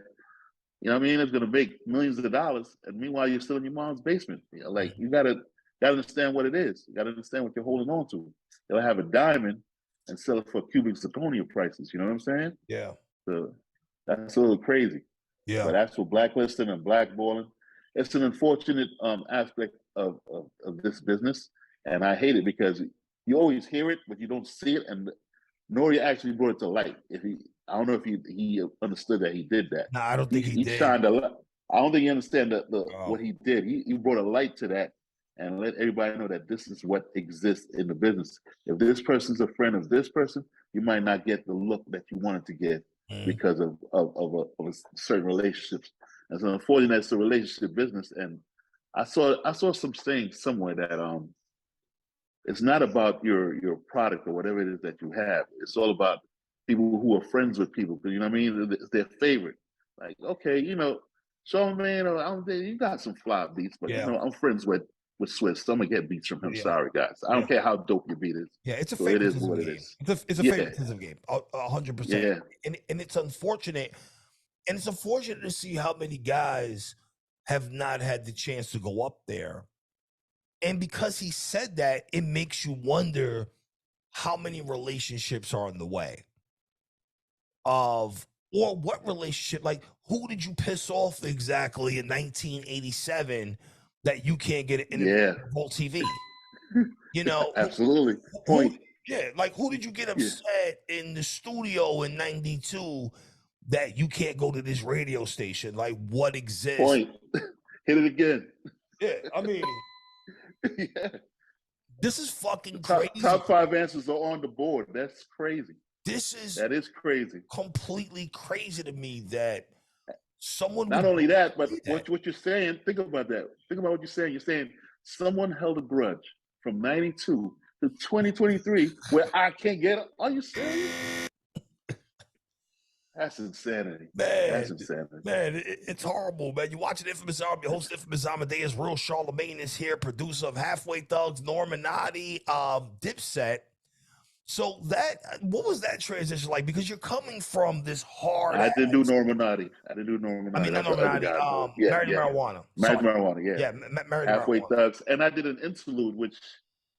what I mean is going to make millions of dollars, and meanwhile you're still in your mom's basement. Like mm. you gotta understand what it is. You gotta understand what you're holding on to. They'll have a diamond and sell it for cubic zirconia prices. You know what I'm saying? Yeah, So that's a little crazy. But yeah. that's for blacklisting and blackballing. It's an unfortunate aspect of this business, and I hate it because you always hear it, but you don't see it, and Nori actually brought it to light. I don't know if he understood that he did that. No, I don't He think he he did. shined a lot. I don't think he understand the Oh, what he did. He brought a light to that and let everybody know that this is what exists in the business. If this person's a friend of this person, you might not get the look that you wanted to get mm, because of a certain relationships. And so unfortunately, it's a relationship business. And I saw some things somewhere that it's not about your product or whatever it is that you have. It's all about people who are friends with people. You know what I mean? It's their favorite. Like, okay, Charlemagne, I don't think you got some fly beats, but yeah, I'm friends with Swiss, so I'm gonna get beats from him. yeah, Sorry, guys. I yeah, don't care how dope your beat is. yeah. It's a So it is favoritism what it game. is. It's a Yeah, favoritism game. 100%. yeah. And it's unfortunate. And it's unfortunate to see how many guys have not had the chance to go up there. And because he said that, it makes you wonder how many relationships are in the way of or what relationship? Like, who did you piss off exactly in 1987 that you can't get an interview Yeah, on Volt TV? You know, absolutely. who Point. yeah, like who did you get Yeah, upset in the studio in 92 that you can't go to this radio station? Like, what exists? point. Hit it again. Yeah, I mean, Yeah. this is fucking Top crazy. five answers are on the board. That's crazy. This is That is crazy. completely crazy to me that someone Not would only that, but say that. what you're saying, think about that. Think about what you're saying. You're saying someone held a grudge from 92 to 2023 where I can't get it. Are you serious? That's insanity. That's Man, insanity. man, it's horrible, man. You watching Infamous Army, host Infamous Amadeuz, real Charlemagne is here, producer of Halfway Thugs, Normanati, Dipset. So what was that transition like? Because you're coming from this hard I didn't do ass, Normanati. I didn't do I Normanati. mean, not That's the other Normanati, guy I know. Yeah, Married to yeah. Marijuana. Married to Sorry. Marijuana, yeah. Yeah, Married to Halfway Marijuana. Thugs. And I did an interlude, which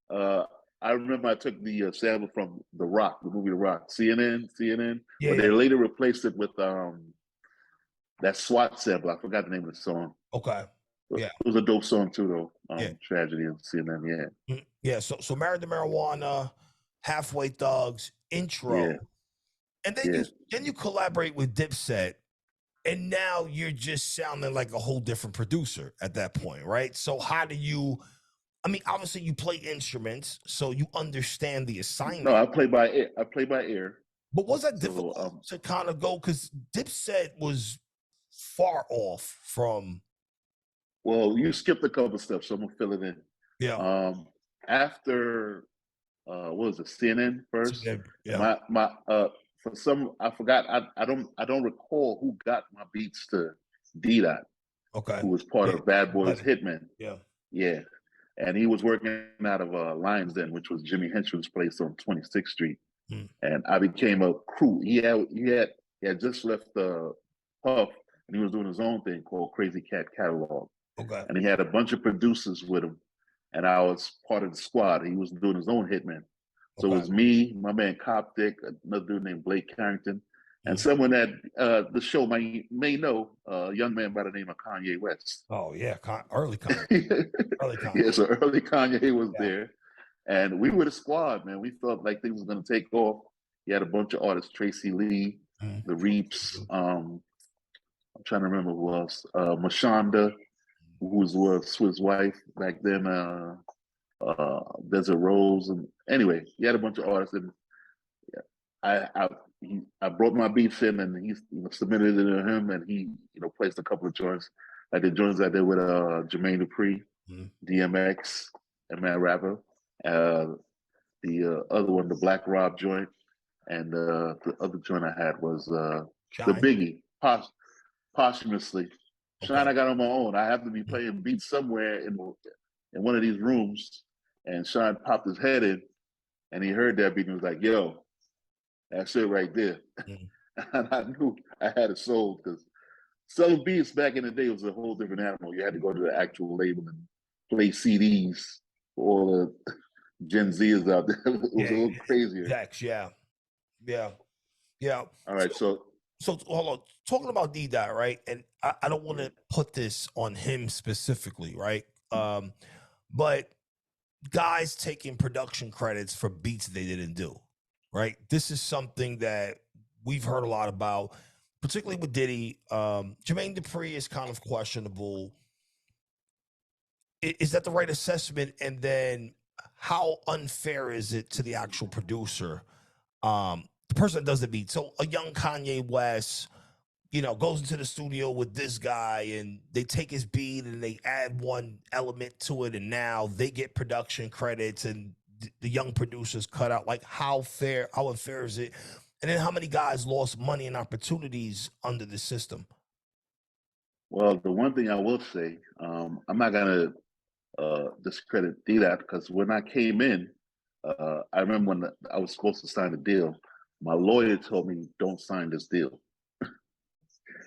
uh, I remember I took the sample from The Rock, the movie The Rock, CNN, Yeah, but yeah. they later replaced it with that SWAT sample. I forgot the name of the song. Okay. It Yeah. was a dope song too, though. Yeah. Tragedy of CNN, yeah. Yeah. So Married to Marijuana, Halfway Thugs, Yeah, intro. And yeah. then you collaborate with Dipset, and now you're just sounding like a whole different producer at that point, right? So how do you? I mean, obviously you play instruments, so you understand the No, assignment. I play by ear. I play by ear. But was that So difficult to kind of go? Because Dipset was far off from. well, you skipped a couple steps, so I'm gonna fill it in. Yeah. After what was it, CNN first? Yeah. My for some I forgot. I don't recall who got my beats to D Dot, Okay. who was part Yeah. of Bad Boys Hitmen. Yeah. Yeah, and he was working out of Lions Den, which was Jimi Hendrix's place on 26th Street. Mm. And I became a crew. He had just left Puff, and he was doing his own thing called Crazy Cat Catalog. Okay. And he had a bunch of producers with him, and I was part of the squad. He was doing his own Hitman. So it Okay. was me, my man Coptic, another dude named Blake Carrington, and Mm. someone that the show may know, a young man by the name of Kanye West. Oh yeah, early Kanye. Early Kanye. Yeah, so early Kanye was Yeah. there. And we were the squad, man. We felt like things was gonna take off. He had a bunch of artists, Tracy Lee, the Reaps. I'm trying to remember who else. Mashonda, who was his wife back then. Desert Rose, and anyway, he had a bunch of artists, and I brought my beats in, and he submitted it to him, and he placed a couple of joints, like the joints I did with Jermaine Dupri, DMX, and Man Rapper. The other one, the Black Rob joint, and the other joint I had was the Biggie, posthumously. Okay. Shine I got on my own. I have to be playing beats somewhere in one of these rooms, and Sean popped his head in, and he heard that beat and was like, "Yo, that's it right there." And I knew I had it sold, because selling beats back in the day was a whole different animal. You had to go to the actual label and play CDs for all the Gen Zers out there. It was a little crazier. Yeah. All right, so hold on. Talking about D-Dot, right? And I don't want to put this on him specifically, right? But guys taking production credits for beats they didn't do, right? This is something that we've heard a lot about, particularly with Diddy. Jermaine Dupri is kind of questionable. Is that the right assessment? And then how unfair is it to the actual producer? The person that does the beat. So a young Kanye West, goes into the studio with this guy, and they take his beat and they add one element to it, and now they get production credits, and the young producers cut out. Like, how unfair is it? And then how many guys lost money and opportunities under the system? Well, the one thing I will say, I'm not gonna discredit D-Dot, because when I came in, I remember when I was supposed to sign a deal, my lawyer told me, "Don't sign this deal."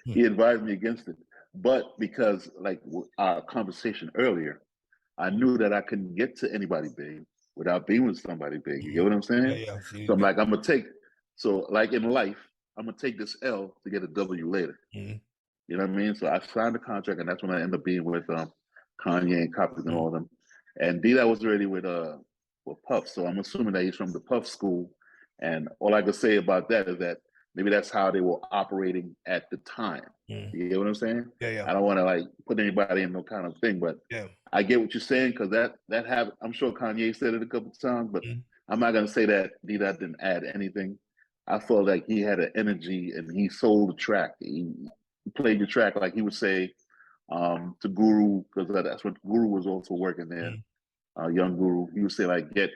He advised me against it, but because like our conversation earlier, I knew that I couldn't get to anybody big without being with somebody big. You get what I'm saying? Yeah. So I'm like, I'm gonna take. So like in life, I'm gonna take this L to get a W later. Mm-hmm. You know what I mean? So I signed the contract, and that's when I ended up being with Kanye and Coppers and all of them. And D-Dot was already with Puff, so I'm assuming that he's from the Puff school. And all I could say about that is that maybe that's how they were operating at the time. You get what I'm saying? Yeah. I don't want to like put anybody in no kind of thing, but I get what you're saying because that happened. I'm sure Kanye said it a couple of times, but I'm not gonna say that D-Dot didn't add anything. I felt like he had an energy and he sold the track. He played the track like he would say to Guru, because that's what Guru was also working there. Young Guru, he would say like, get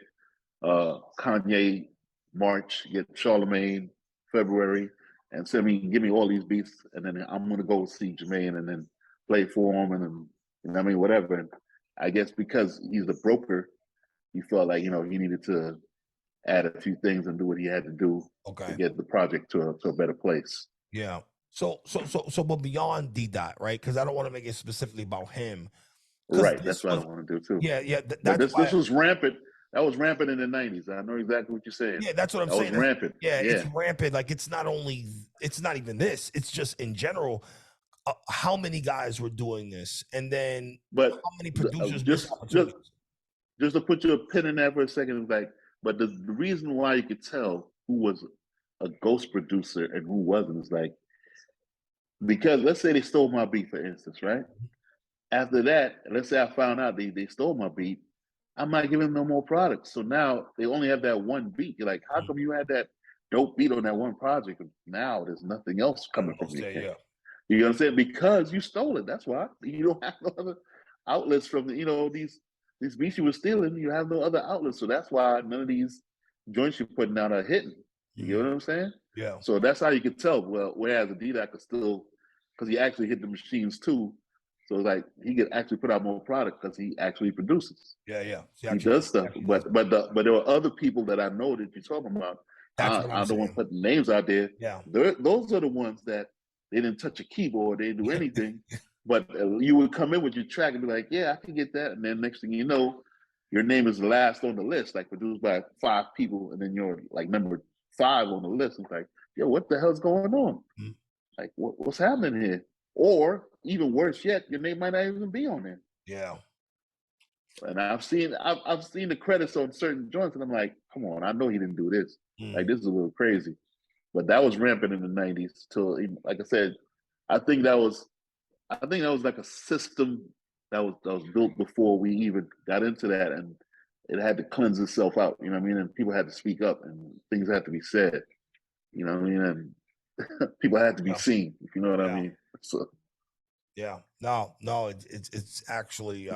Kanye March, get Charlemagne February, and send me, give me all these beats, and then I'm gonna go see Jermaine and then play for him, and then you know what I mean, whatever. And I guess because he's the broker, he felt like he needed to add a few things and do what he had to do to get the project to a better place. Yeah. So, but beyond D-Dot, right? Because I don't want to make it specifically about him. Right. That's what I want to do too. Yeah. But this was rampant. That was rampant in the 90s. I know exactly what you're saying. Yeah, that's what I'm saying. That was rampant. Yeah, it's rampant. Like it's not even this. It's just in general. How many guys were doing this, and then how many producers just to put your pin in that for a second, is like, but the reason why you could tell who was a ghost producer and who wasn't is like, because let's say they stole my beat, for instance, right? After that, let's say I found out they stole my beat, I'm not giving them no more products. So now they only have that one beat. You're like, how come you had that dope beat on that one project? Now there's nothing else coming from you. You know what I'm saying? Because you stole it. That's why. You don't have no other outlets from these beats you were stealing. You have no other outlets. So that's why none of these joints you're putting out are hitting. You know what I'm saying? Yeah. So that's how you could tell. Well, whereas D-Dot could still, because he actually hit the machines too. So like he could actually put out more product because he actually produces. Yeah. He does stuff. But there were other people that I know that you're talking about. I don't want to put names out there. Yeah. Those are the ones that they didn't touch a keyboard, they didn't do anything. But you would come in with your track and be like, yeah, I can get that. And then next thing you know, your name is the last on the list, like produced by 5 people, and then you're like number 5 on the list. It's like, yo, what the hell's going on? Like, what's happening here? Or even worse yet, your name might not even be on there. Yeah. And I've seen the credits on certain joints, and I'm like, come on, I know he didn't do this. Like, this is a little crazy. But that was rampant in the 90s. Till, like I said, I think that was like a system that was built before we even got into that, and it had to cleanse itself out. You know what I mean? And people had to speak up, and things had to be said. You know what I mean? And people had to be seen. If you know what I mean? So. Yeah. No. It's actually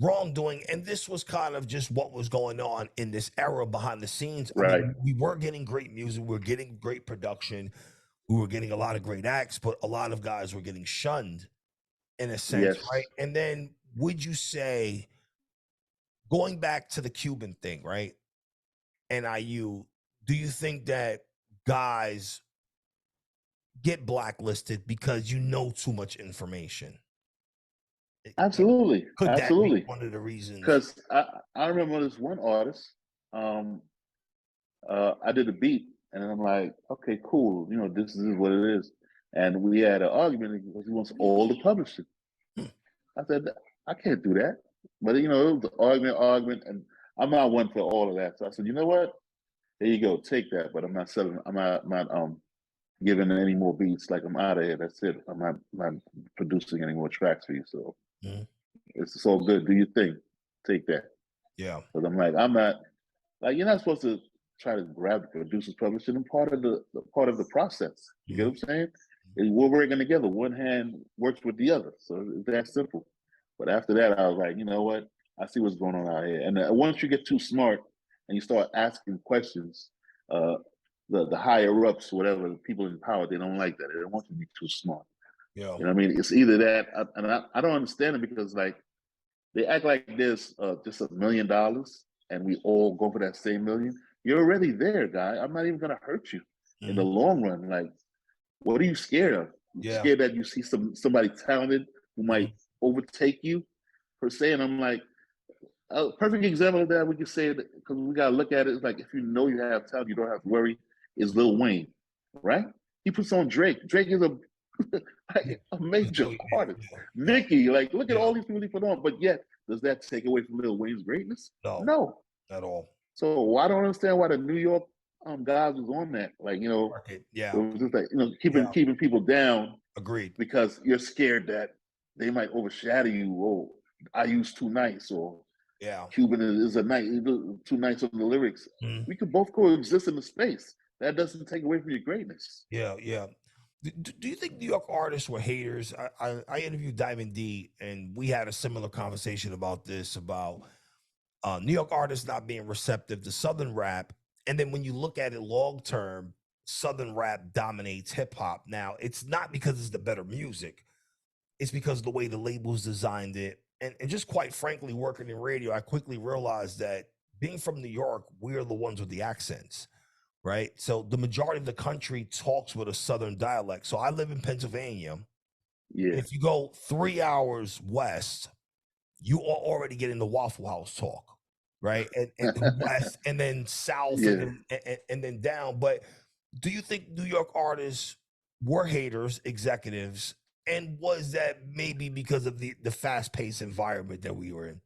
wrongdoing, and this was kind of just what was going on in this era behind the scenes. Right. I mean, we were getting great music, we were getting great production, we were getting a lot of great acts, but a lot of guys were getting shunned in a sense, right? And then would you say, going back to the Cuban thing, right? NIU, do you think that guys get blacklisted because you know too much information? Absolutely. Could Absolutely. that be one of the reasons? Because I remember this one artist, I did a beat, and I'm like, okay, cool. This is what it is. And we had an argument because he wants all the publishing. I said, I can't do that. But, it was an argument, and I'm not one for all of that. So I said, you know what? There you go, take that. But I'm not selling, I'm not giving any more beats. Like, I'm out of here. That's it. I'm not producing any more tracks for you. So it's all good. Do your thing. Take that. Yeah. Because I'm like, I'm not, like, you're not supposed to try to grab the producer's publishing. I'm part of the process. You get what I'm saying? We're working together. One hand works with the other. So it's that simple. But after that, I was like, you know what? I see what's going on out here. And once you get too smart and you start asking questions, the higher ups, whatever, the people in power, they don't like that. They don't want you to be too smart. Yeah. You know what I mean? It's either that, and I don't understand it, because like they act like there's just $1 million and we all go for that same million. You're already there, guy. I'm not even gonna hurt you in the long run. Like, what are you scared of? You're scared that you see somebody talented who might overtake you, per se. And I'm like, a perfect example of that, we could say, because we gotta look at it, it's like, if you know you have talent, you don't have to worry, is Lil Wayne. right? He puts on Drake. Drake is a Yeah. like a major Yeah. artist. Yeah. Yeah. Nicki, like look at Yeah. all these people he put on, but yet does that take away from Lil Wayne's greatness? No, No. at all. So I don't understand why the New York guys was on that. Like Market. it Yeah. was just like Yeah. keeping people down Agreed. because you're scared that they might overshadow you. Oh, I use too nice, or Yeah. Cuban is a nice too nice on the lyrics. Mm. We could both coexist in the space. That doesn't take away from your greatness. Yeah. Yeah. Do you think New York artists were haters? I interviewed Diamond D, and we had a similar conversation about this, about New York artists not being receptive to Southern rap. And then when you look at it long term, Southern rap dominates hip hop. Now, it's not because it's the better music, it's because of the way the labels designed it. And just quite frankly, working in radio, I quickly realized that being from New York, we're the ones with the accents, right? So the majority of the country talks with a Southern dialect. So I live in Pennsylvania. Yeah, If you go 3 hours west, you are already getting the Waffle House talk, right? And west, and then south, and yeah. then and then down. But do you think New York artists were haters, executives, and was that maybe because of the fast paced environment that we were in?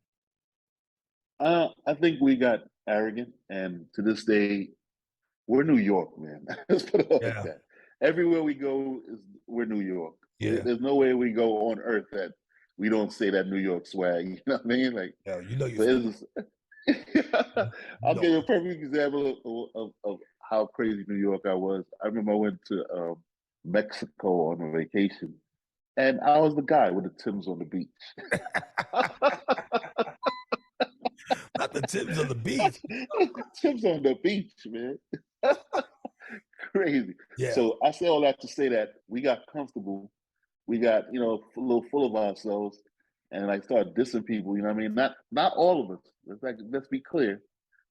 I think we got arrogant, and to this day, we're New York, man. Let's put it like Yeah, that. Everywhere we go, we're New York. yeah, There's no way we go on Earth that we don't say that New York swag. You know what I mean? Like, yeah. You know you're so from it's you I'll know. give you a perfect example of how crazy New York I was. I remember I went to Mexico on a vacation, and I was the guy with the Timbs on the beach. Not the Timbs on the beach. Timbs on the beach, man. Crazy. Yeah. So I say all that to say that we got comfortable. We got, a little full of ourselves, and I started dissing people. You know what I mean? Not all of us. Let's be clear,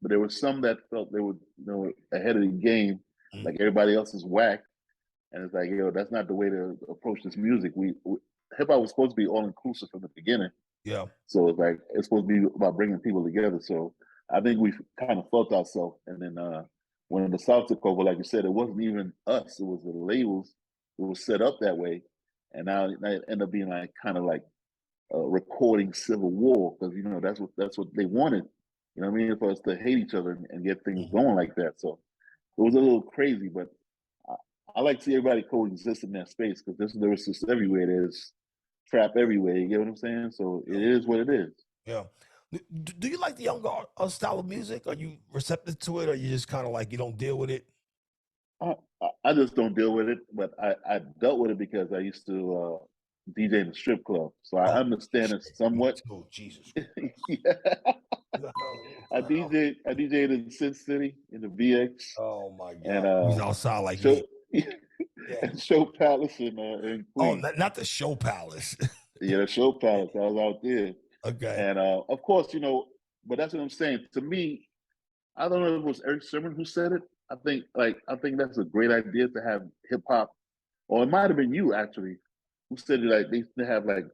but there were some that felt they were, ahead of the game, Mm, like everybody else is whack, and it's like, that's not the way to approach this music. We hip hop was supposed to be all inclusive from the beginning, yeah. so it's like it's supposed to be about bringing people together. So I think we kind of felt ourselves, and then when the South took over, like you said, it wasn't even us; it was the labels. It was set up that way, and now it ended up being like kind of like a recording civil war because that's what they wanted. You know what I mean? For us to hate each other and get things Mhm. going like that. So it was a little crazy, but I, I like to see everybody coexist in that space because there's just everywhere. There's trap everywhere. You get what I'm saying? So it Yeah. is what it is. Yeah. Do you like the younger style of music? Are you receptive to it, or you just kind of like you don't deal with it? I just don't deal with it, but I dealt with it because I used to DJ in the strip club, so I Oh, understand it shit. Me somewhat. too. Jesus Yeah. Christ. I DJed in Sin City in the VX Oh my and God. He's outside like show me. Yeah. and Show Palace in Oh, Queens. not the show palace. Yeah, the Show Palace. I was out there, Okay. and of course, but that's what I'm saying. To me, I don't know if it was Eric Sermon who said it. I think that's a great idea to have hip hop, or it might have been you actually, who said it, like they have like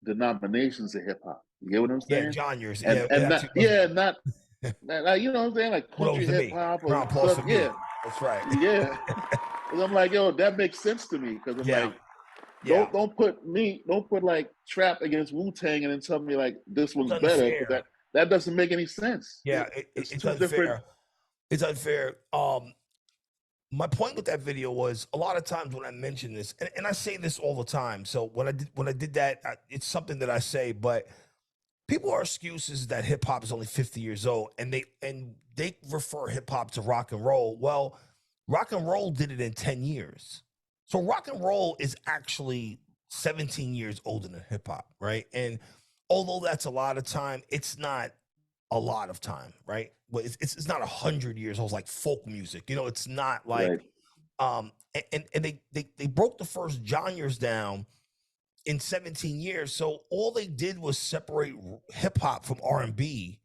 denominations of hip hop. You get what I'm Yeah, saying? genres. And Yeah, it and not actually was yeah, me. not like you know what I'm saying, like Kudos country to hip me. hop or Round of applause stuff. for me. Yeah, That's right. yeah. And I'm like, yo, that makes sense to me because I'm Yeah. like, Yeah. don't put like Trap against Wu Tang and then tell me like this It's one's better because unfair. that doesn't make any sense. Yeah, It's it's two different. unfair. It's unfair. My point with that video was a lot of times when I mention this, and I say this all the time. So when I did that, it's something that I say, but people are excuses that hip hop is only 50 years old, and they refer hip hop to rock and roll. Well, rock and roll did it in 10 years. So rock and roll is actually 17 years older than hip hop, right? And although that's a lot of time, it's not a lot of time, right? Well, it's not 100 years old like folk music. It's not like Right, and they broke the first genres down in 17 years. So all they did was separate hip hop from R&B,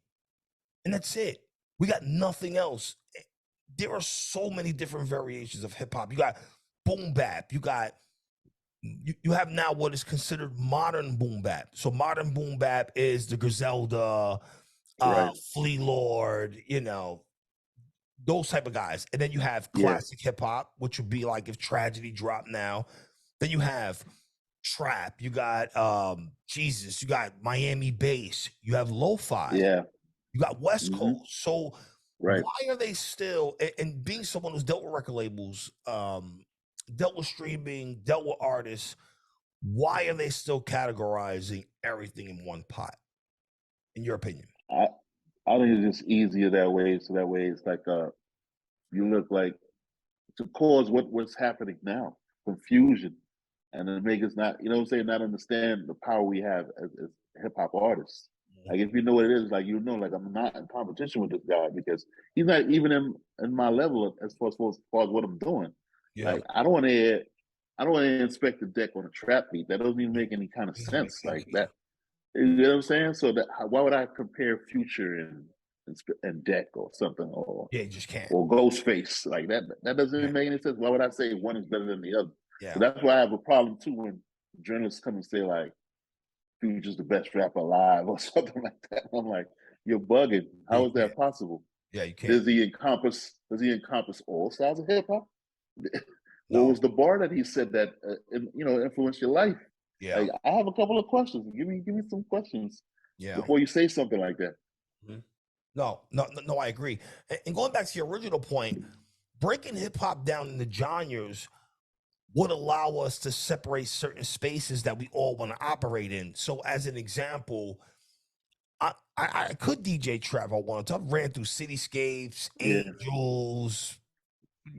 and that's it. We got nothing else. There are so many different variations of hip hop. You got boom bap. You have now what is considered modern boom bap. So modern boom bap is the Griselda, right. Flea Lord, those type of guys. And then you have classic hip hop, which would be like if Tragedy dropped now. Then you have trap, you got Jesus, you got Miami bass, you have lo-fi, you got West Coast. So why are they still, and being someone who's dealt with record labels, dealt with streaming, dealt with artists, why are they still categorizing everything in one pot, in your opinion? I think it's just easier that way. So that way it's like you look like to cause what's happening now, confusion, and then make us not, you know what I'm saying, not understand the power we have as hip hop artists. Like if you know what it is, like you know, like I'm not in competition with this guy because he's not even in my level as far as what I'm doing. Yeah. Like I don't want to inspect the deck on a trap beat. That doesn't even make any kind of sense. Like that, you know what I'm saying? So that why would I compare Future and Deck or something or you just can't. Or Ghostface like that? That doesn't make any sense. Why would I say one is better than the other? Yeah. So that's why I have a problem too when journalists come and say like Future's the best rapper alive or something like that. I'm like, you're bugging. How is that possible? Yeah, you can't. Does he encompass all styles of hip hop? No. What was the bar that he said that influenced your life? Yeah. Like, I have a couple of questions. Give me some questions. Yeah. Before you say something like that. Mm-hmm. No, I agree. And going back to your original point, breaking hip hop down into genres would allow us to separate certain spaces that we all want to operate in. So, as an example, I could DJ trap. I wanted to. I ran through Cityscapes, Angels,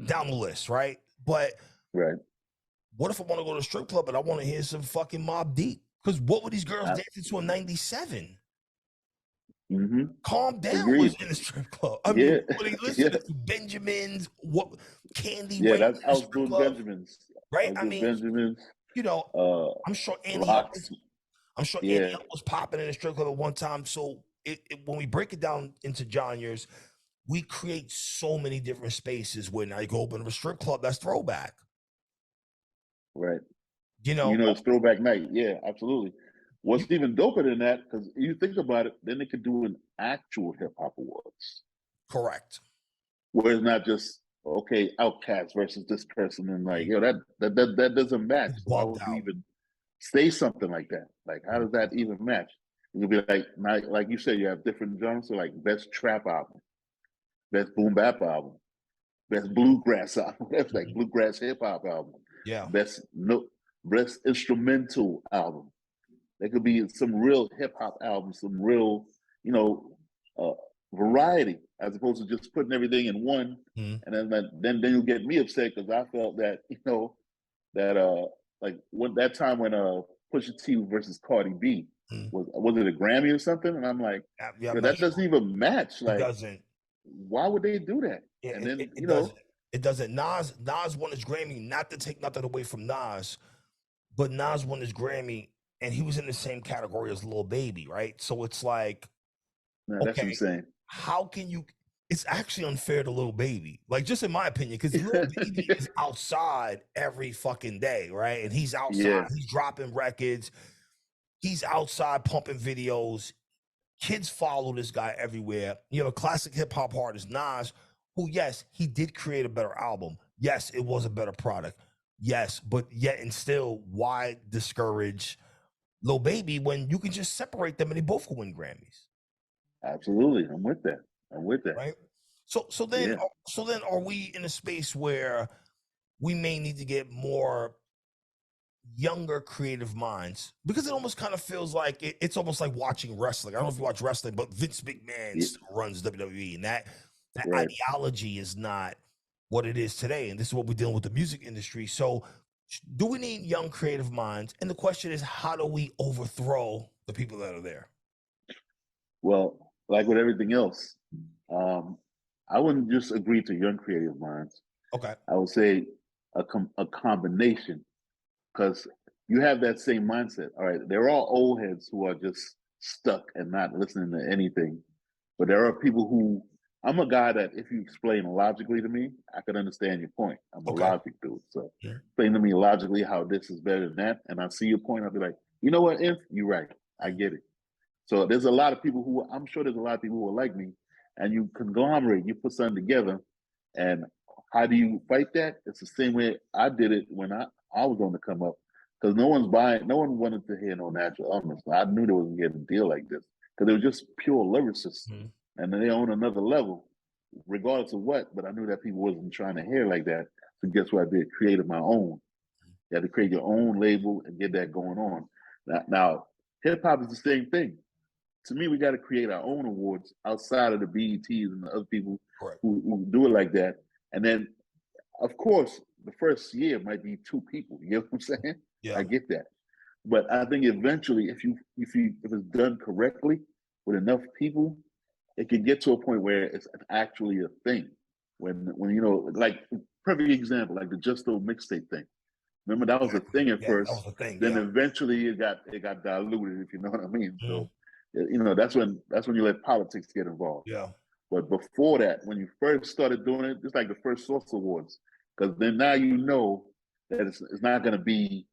down the list, right? But what if I want to go to a strip club and I want to hear some fucking Mobb Deep? Because what were these girls dancing to in '97? Calm Down was in the strip club. I mean, what are you listening to? Benjamins, what Candy Rain in the strip club, Benjamins, right? I mean, Benjamins. You know, I'm sure Annie L was popping in the strip club at one time. So when we break it down into genres, we create so many different spaces where now you go open a strip club that's throwback. Right. You know, it's throwback night. Yeah, absolutely. What's even doper than that, because you think about it, then they could do an actual hip hop awards. Correct. Where it's not just okay, Outcast versus this person, and like, that doesn't match. So why would you even say something like that? Like, how does that even match? You'll be like you said, you have different genres, so like best trap album, best boom bap album, best bluegrass album, that's like bluegrass hip hop album, best instrumental album. There could be some real hip hop albums, some real, variety, as opposed to just putting everything in one. And then you'll get me upset because I felt that like when that time when Pusha T versus Cardi B was it a Grammy or something? And I'm like, that doesn't even match. Like, it doesn't. Why would they do that? Yeah, and then it doesn't. It doesn't. Nas won his Grammy, not to take nothing away from Nas, but Nas won his Grammy, and he was in the same category as Lil Baby, right? So it's like, that's insane. How can you? It's actually unfair to Lil Baby, like just in my opinion, because Lil Baby is outside every fucking day, right? And he's outside, he's dropping records, he's outside pumping videos. Kids follow this guy everywhere. You have a classic hip hop artist, Nas, who, yes, he did create a better album. Yes, it was a better product. Yes, but yet and still, why discourage Lil Baby when you can just separate them and they both can win Grammys? Absolutely, I'm with that. Right. So then are we in a space where we may need to get more younger creative minds, because it almost kind of feels like it's almost like watching wrestling. I don't know if you watch wrestling, but Vince McMahon still runs WWE, and that ideology is not what it is today. And this is what we're dealing with the music industry. So do we need young creative minds? And the question is, how do we overthrow the people that are there? Well, like with everything else, I wouldn't just agree to young creative minds. Okay. I would say a combination, because you have that same mindset. All right, there are old heads who are just stuck and not listening to anything, but there are people who, I'm a guy that if you explain logically to me, I can understand your point. I'm a logic dude. So explain to me logically how this is better than that, and I see your point, I'll be like, you know what, you're right. I get it. So there's a lot of people who, I'm sure there's a lot of people who are like me, and you conglomerate, you put something together, And how do you fight that? It's the same way I did it when I was on the come up. Because no one wanted to hear no natural elements. I knew they wasn't getting a deal like this. Because they were just pure lyricists. Mm-hmm. And then they on another level, regardless of what, but I knew that people wasn't trying to hear like that. So guess what I did? Created my own. You had to create your own label and get that going on. Now hip hop is the same thing. To me, we got to create our own awards outside of the BETs and the other people who do it like that. And then, of course, the first year might be 2 people. You know what I'm saying? Yeah. I get that. But I think eventually, if it's done correctly with enough people, it can get to a point where it's actually a thing. When like perfect example, like the Justo mixtape thing. Remember that was a thing at first. That was a thing. Then eventually it got diluted, if you know what I mean. So that's when you let politics get involved. Yeah. But before that, when you first started doing it, it's like the first Source Awards, because then now you know that it's not going to be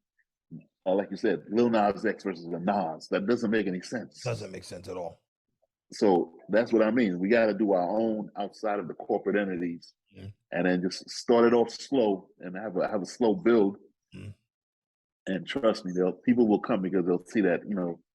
like you said, Lil Nas X versus the Nas. That doesn't make any sense. Doesn't make sense at all. So that's what I mean. We got to do our own outside of the corporate entities, and then just start it off slow and have a slow build. And trust me, people will come because they'll see that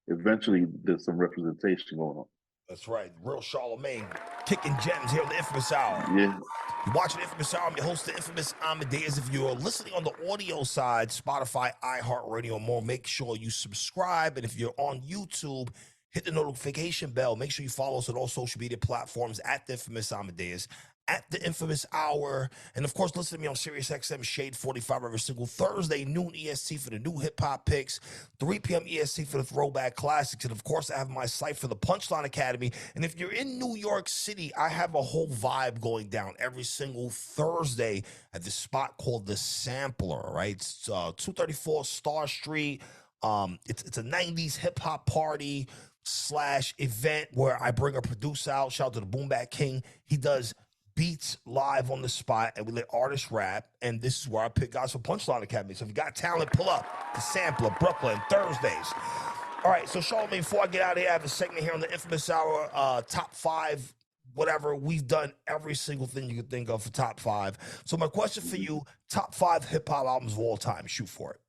eventually there's some representation going on. That's right. Real Charlemagne kicking gems here on the Infamous Hour. Yeah. You're watching the Infamous Hour. I'm your host, the Infamous Amadeuz. If you're listening on the audio side, Spotify, iHeartRadio, and more, make sure you subscribe. And if you're on YouTube, hit the notification bell. Make sure you follow us on all social media platforms at the Infamous Amadeuz, at the Infamous Hour. And of course, listen to me on SiriusXM Shade 45 every single Thursday, noon EST for the new hip hop picks, 3 p.m. EST for the throwback classics. And of course, I have my site for the Punchline Academy. And if you're in New York City, I have a whole vibe going down every single Thursday at this spot called The Sampler, right? It's 234 Star Street. It's a 90s hip hop party / event where I bring a producer out. Shout out to the Boom Bap King. He does beats live on the spot, and we let artists rap. And this is where I pick guys for Punchline Academy. So if you got talent, pull up the Sampler, Brooklyn, Thursdays. All right, so Charlemagne, before I get out of here, I have a segment here on the Infamous Hour, top 5, whatever. We've done every single thing you could think of for top 5. So my question for you, top 5 hip hop albums of all time. Shoot for it.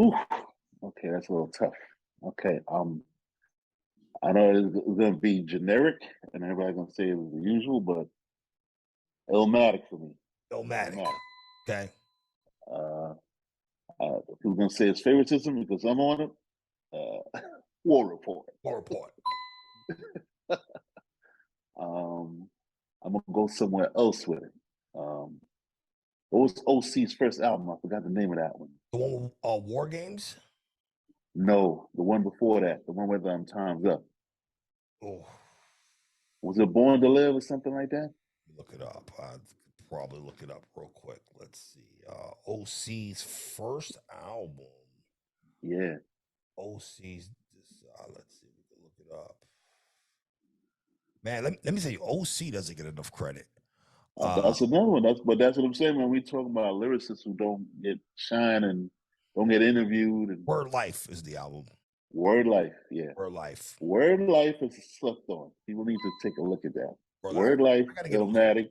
Ooh, okay, that's a little tough. Okay, I know it's going to be generic, and everybody's going to say it was the usual, but Illmatic for me. Illmatic. Okay. Who's going to say it's favoritism because I'm on it? War Report. War Report. I'm going to go somewhere else with it. What was OC's first album? I forgot the name of that one. The one with War Games? No, the one before that. The one with Time's Up. Oh. Was it Born to Live or something like that? Look it up. I'd probably look it up real quick. Let's see. OC's first album. Yeah. OC's. Let's see. We can look it up. Man, let me say, OC doesn't get enough credit. That's another one. That's what I'm saying when we talk about lyricists who don't get shine and don't get interviewed. And Word Life is the album. Word Life, yeah. Word Life. Word Life is slept on. People need to take a look at that. Word Life, Illmatic.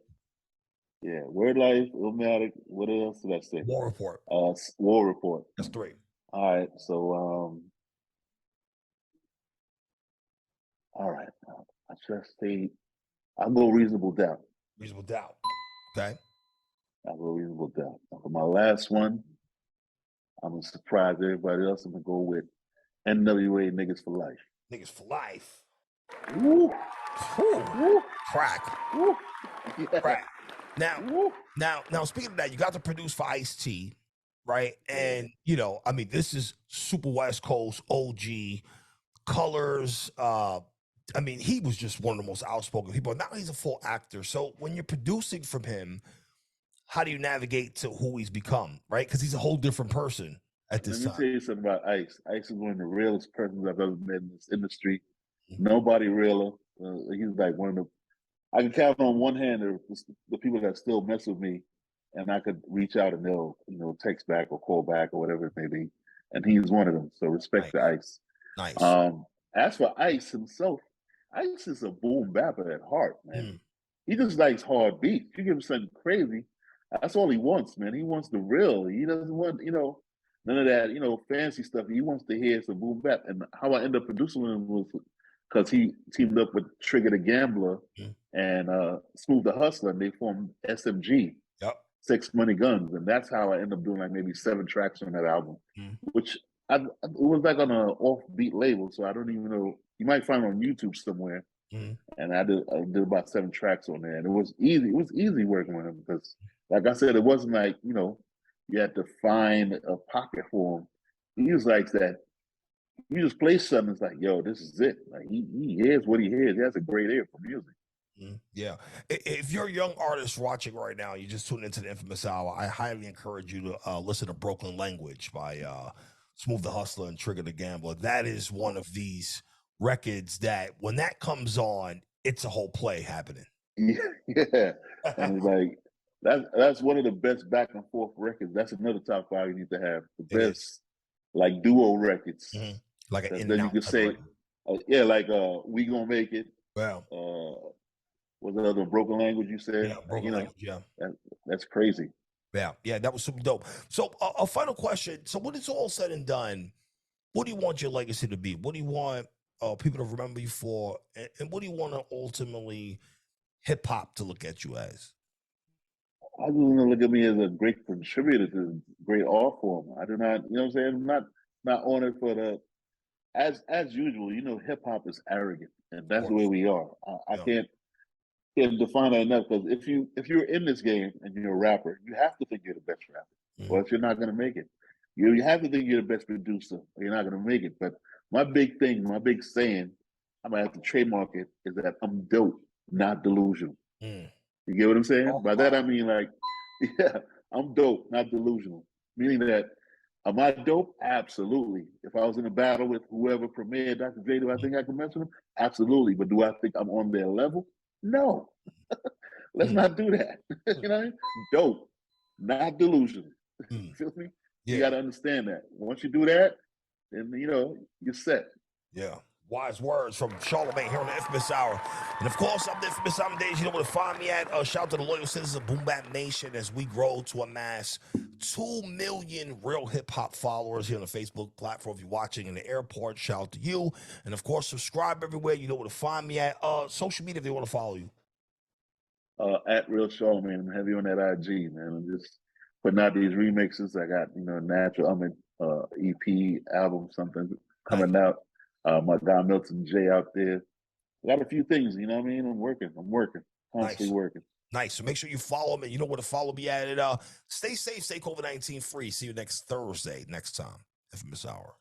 Yeah, Word Life, Illmatic. What else did I say? War Report. War Report. That's 3. All right, so all right. I just say I'll go Reasonable Doubt. Reasonable Doubt. Okay. I'll go Reasonable Doubt. Now for my last one, I'm gonna surprise everybody else. I'm gonna go with NWA Niggas for Life. Niggas for Life. Woo. Woo. Crack. Woo. Yeah. Crack. Now, speaking of that, you got to produce for Ice-T, right? And I mean, this is super West Coast OG colors. I mean, he was just one of the most outspoken people. Now he's a full actor. So when you're producing from him, how do you navigate to who he's become, right? Because he's a whole different person at this time. Let me tell you something about Ice. Ice is one of the realest persons I've ever met in this industry. Nobody realer. He's like one of the. I can count on one hand the people that still mess with me, and I could reach out and they'll text back or call back or whatever it may be, and he's one of them. So respect to Ice. Nice. As for Ice himself, Ice is a boom bapper at heart, man. he just likes hard beats. You give him something crazy, that's all he wants, man. He wants the real. He doesn't want, none of that, fancy stuff. He wants to hear some boom bap. And how I ended up producing him was because he teamed up with Trigger the Gambler and Smooth the Hustler, and they formed SMG, Sex Money Guns, and that's how I ended up doing like maybe 7 tracks on that album, which it was like on an offbeat label, so I don't even know. You might find it on YouTube somewhere. And I did about 7 tracks on there, and it was easy. It was easy working with him because, like I said, it wasn't like you had to find a pocket for him. He was like that. You just play something, it's like, yo, this is it. Like he hears what he hears. He has a great ear for music. Yeah. If you're a young artist watching right now, you just tuned into the Infamous Hour, I highly encourage you to listen to Broken Language by Smooth the Hustler and Trigger the Gambler. That is one of these records that when that comes on, it's a whole play happening. Yeah. And like that's one of the best back and forth records. That's another top 5 you need to have. The best like duo records. Like an then you could say, like We Gonna Make It. Wow. Was another Broken Language you said? Yeah, Broken Language, yeah. That's crazy. Yeah, that was super dope. So a final question. So when it's all said and done, what do you want your legacy to be? What do you want people to remember you for? And what do you want to ultimately hip-hop to look at you as? I just want to look at me as a great contributor to great art form. I do not, you know what I'm saying? I'm not on it for the, as usual, hip hop is arrogant, and that's the way we are. I can't define that enough, because if you're in this game and you're a rapper, you have to think you're the best rapper, or else you're not going to make it. You have to think you're the best producer, or you're not going to make it. But my big saying, I'm gonna have to trademark it, is that I'm dope, not delusional. You get what I'm saying? By that I mean, like, yeah, I'm dope, not delusional. Meaning that, am I dope? Absolutely. If I was in a battle with whoever premiered Dr. J, do I think I can mess with him? Absolutely. But do I think I'm on their level? No. Let's not do that. You know what I mean? Dope, not delusional. Feel me? Yeah. You got to understand that. Once you do that, then you're set. Yeah. Wise words from Charlemagne here on the Infamous Hour. And of course, I'm the Infamous Amadeuz. You know where to find me at. Shout out to the loyal citizens of Boom Bap Nation as we grow to amass 2 million real hip-hop followers here on the Facebook platform. If you're watching in the airport, shout out to you. And of course, subscribe everywhere. You know where to find me at. Social media if they want to follow you. At Real Charlemagne. I'm heavy on that IG, man. I'm just putting out these remixes. I got, Natural EP album, something coming out. My guy Milton J out there. I got a few things, you know what I mean? I'm working, constantly working. Nice. So make sure you follow me. You know where to follow me at it. Stay safe, stay COVID-19 free. See you next Thursday, next time. Infamous Hour.